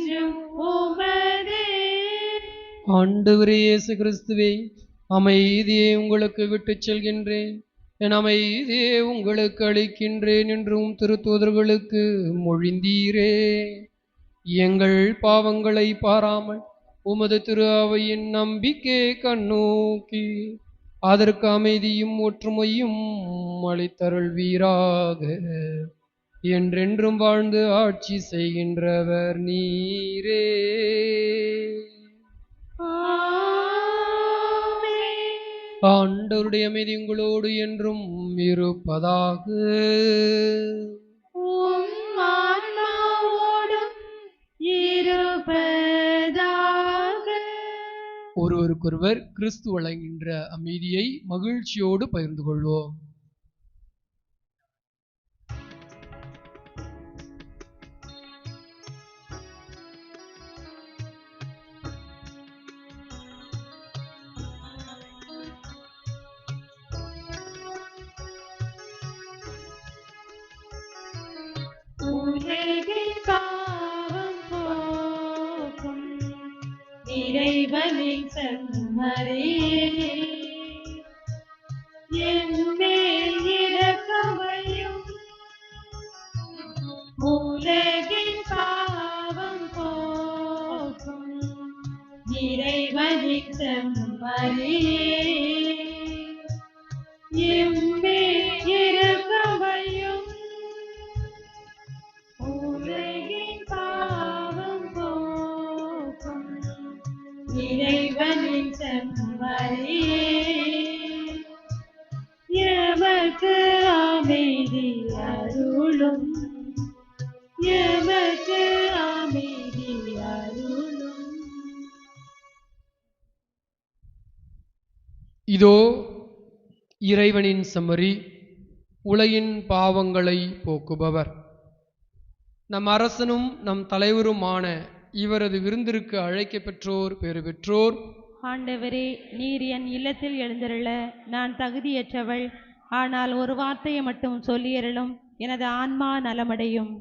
என்றும் உமதே. ஆண்டவரே இயேசு கிறிஸ்துவே, அமைதியை உங்களுக்கு விட்டுச் செல்கின்றேன், என் அமைதியை உங்களுக்கு அளிக்கின்றேன் என்றும் திருத்தூதர்களுக்கு மொழிந்தீரே. எங்கள் பாவங்களை பாராமல் உமது திரு அவையின் நம்பிக்கை கண்ணோக்கி அதற்கு அமைதியும் ஒற்றுமையும் அளித்தருள்வீராக. என்றென்றும் வாழ்ந்து ஆட்சி செய்கின்றவர் நீரே. ஆண்டவருடைய அமைதி உங்களோடு என்றும் இருப்பதாக. உம் ஆன்மாவோடும் இருப்பதாக. ஒருவருக்கொருவர் கிறிஸ்து வழங்குகின்ற அமைதியை மகிழ்ச்சியோடு பகிர்ந்து கொள்வோம். உலகின் பாவம் போக்கும் இறைவனின் செம்மறியே, என் மேல் இரக்கமையும். உலகின் பாவம் போக்கும் இறைவனின் செம்மறியே, என் மேல் இரக்கமையும். உலகின் பாவம் போக்கும் இறைவனின் செம்மறியே, எமக்கு அமைதி அருளும், எமக்கு அமைதி அருளும். இதோ இறைவனின் செம்மறி, உலகின் பாவங்களை போக்குபவர். நம் அரசனும் நம் தலைவருமான இவரது விருந்திற்கு அழைக்கப் பெற்றோர் பேறு பெற்றோர். ஆண்டவரே, நீர் என் இல்லத்தில் எழுந்தருள நான் தகுதியற்றவள். ஆனால் ஒரு வார்த்தையை மட்டும் சொல்லியருளும், எனது ஆன்மா நலமடையும்.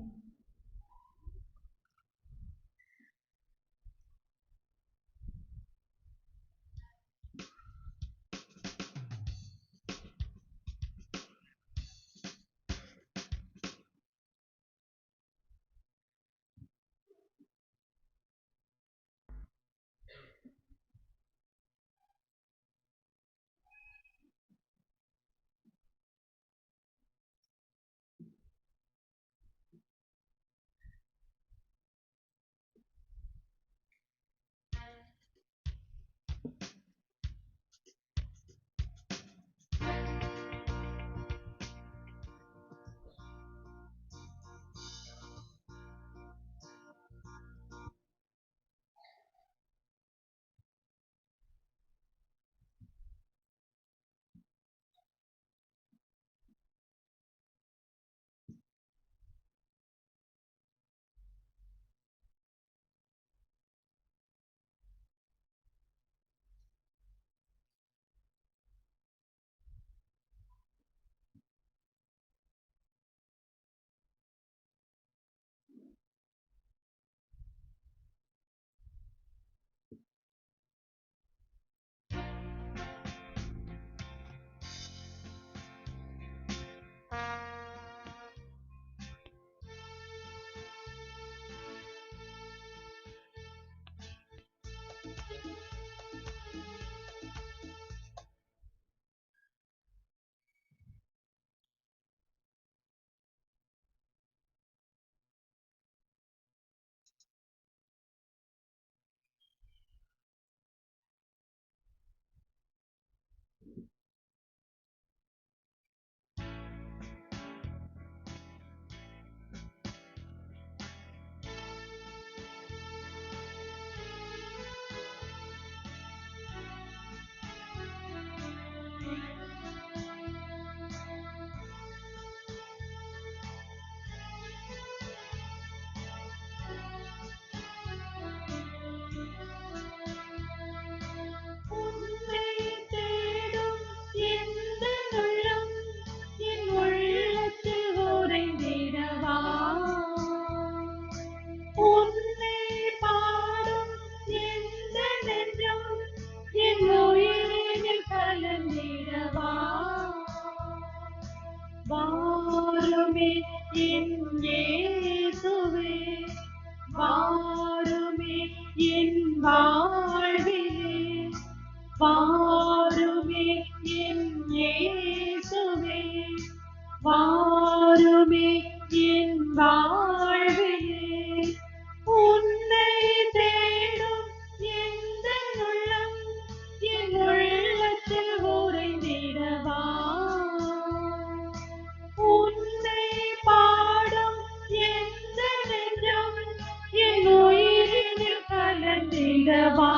வளர்ந்திடவா.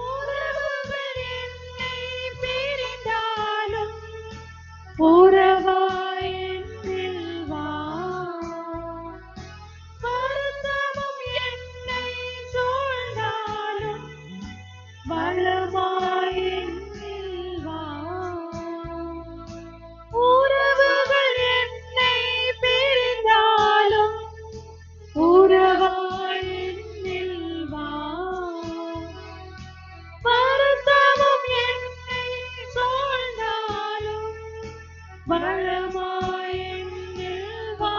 உறவுகள் என்னை பிரிந்தாலும் உறவாய் என்னில் வா. வருத்தமும் என்னை சூழ்ந்தாலும் வளமாய் என்னில் வா. உறவுகள் என்னை பிரிந்தாலும் உறவாய் என்னில் வா. வருத்தமும் என்னை சூழ்ந்தாலும் வளமாய் என்னில் வா.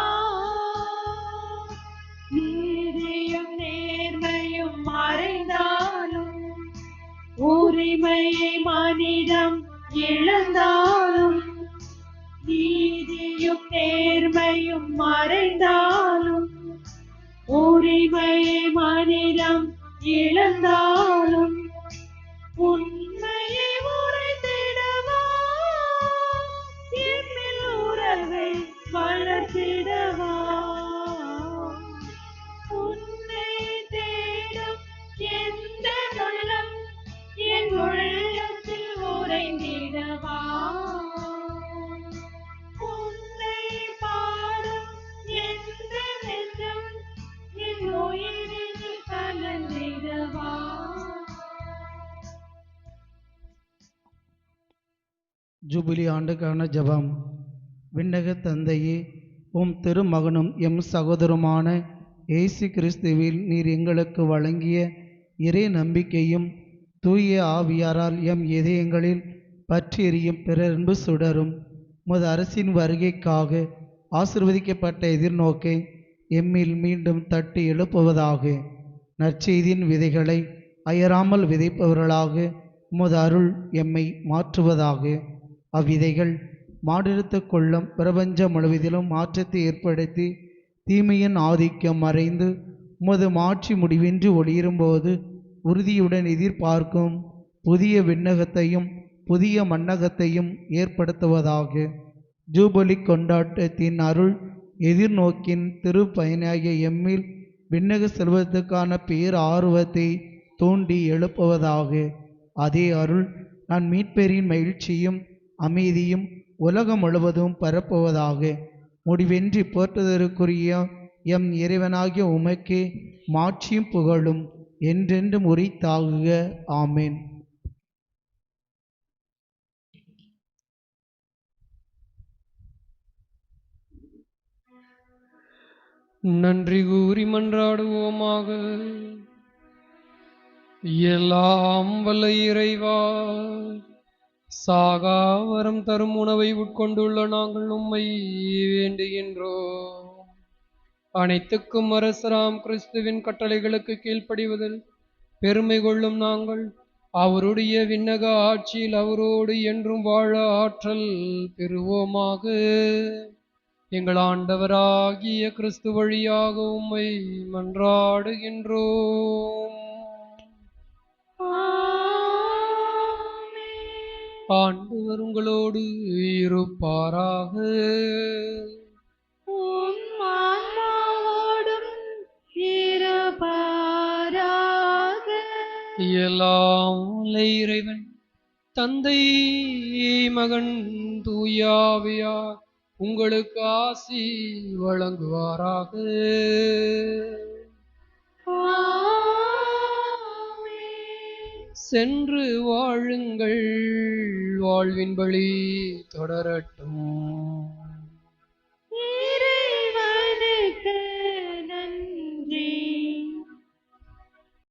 நீதியும் நேர்மையும் மறைந்தாலும் உரிமையை மனிதம் இழந்தாலும், நீதியும் நேர்மையும் மறைந்தாலும் உரிமையை மனிதம் இழந்தாலும், உண்மையை உரைத்திடவா என்னில் உறவை வளர்த்திடவா. உன்னை தேடும் எந்த உள்ளம் என் உள்ளத்தில் உறைந்திடவா. உன்னை பாடும் எந்த நெஞ்சம் என் உயிரில் கலந்திடவா. ஜூபிலி ஆண்டுக்கான ஜெபம். விண்ணக தந்தையே, உம் திருமகனும் எம் சகோதரமான இயேசு கிறிஸ்துவில் நீர் எங்களுக்கு வழங்கிய இறை நம்பிக்கையும் தூய ஆவியாரால் எம் இதயங்களில் பற்றி எரியும் பிறன்பு சுடரும் உமது அரசின் வருகைக்காக ஆசிர்வதிக்கப்பட்ட எதிர்நோக்கை எம்மில் மீண்டும் தட்டி எழுப்புவதாக. நற்செய்தியின் விதைகளை அயராமல் விதைப்பவர்களாக உமது அருள் எம்மை மாற்றுவதாக. அவ்விதைகள் மாடெடுத்து கொள்ளும் பிரபஞ்சம் முழுவதிலும் மாற்றத்தை ஏற்படுத்தி தீமையின் ஆதிக்கம் மறைந்து உமது மாட்சி முடிவின்றி ஒளிரும்போது உறுதியுடன் எதிர்பார்க்கும் புதிய விண்ணகத்தையும் புதிய மண்ணகத்தையும் ஏற்படுத்துவதாக. ஜூபிலி கொண்டாட்டத்தின் அருள் எதிர்நோக்கின் திருப்பயனாகிய எம்மில் விண்ணக செல்வத்துக்கான பேர் ஆர்வத்தை தூண்டி எழுப்புவதாக. அதே அருள் நான் மீட்பெரின் மகிழ்ச்சியும் அமைதியும் உலகம் முழுவதும் பரப்புவதாக. முடிவென்றி போற்றுதற்குரிய எம் இறைவனாகிய உமக்கே மாட்சியும் புகழும் என்றென்றும் உரித்தாகுக. ஆமேன். நன்றி கூறி மன்றாடுவோமாக. எல்லாம் வல்ல இறைவா, சாகாவரம் தரும் உணவை உட்கொண்டுள்ள நாங்கள் உம்மை வேண்டுகின்றோம். அனைத்துக்கும் அரசராம் கிறிஸ்துவின் கட்டளைகளுக்கு கீழ்ப்படிவதில் பெருமை கொள்ளும் நாங்கள் அவருடைய விண்ணக ஆட்சியில் அவரோடு என்றும் வாழ ஆற்றல் பெறுவோமாக. எங்கள் ஆண்டவராகிய கிறிஸ்து வழியாக உம்மை மன்றாடுகின்றோம். ஆண்டவர் உங்களோடு இருப்பாராக. எல்லாம் வல்ல இறைவன் தந்தை மகன் தூயாவியார் உங்களுக்கு ஆசி வழங்குவாராக. சென்று வாழுங்கள், வாழ்வின் வழி தொடரட்டும்.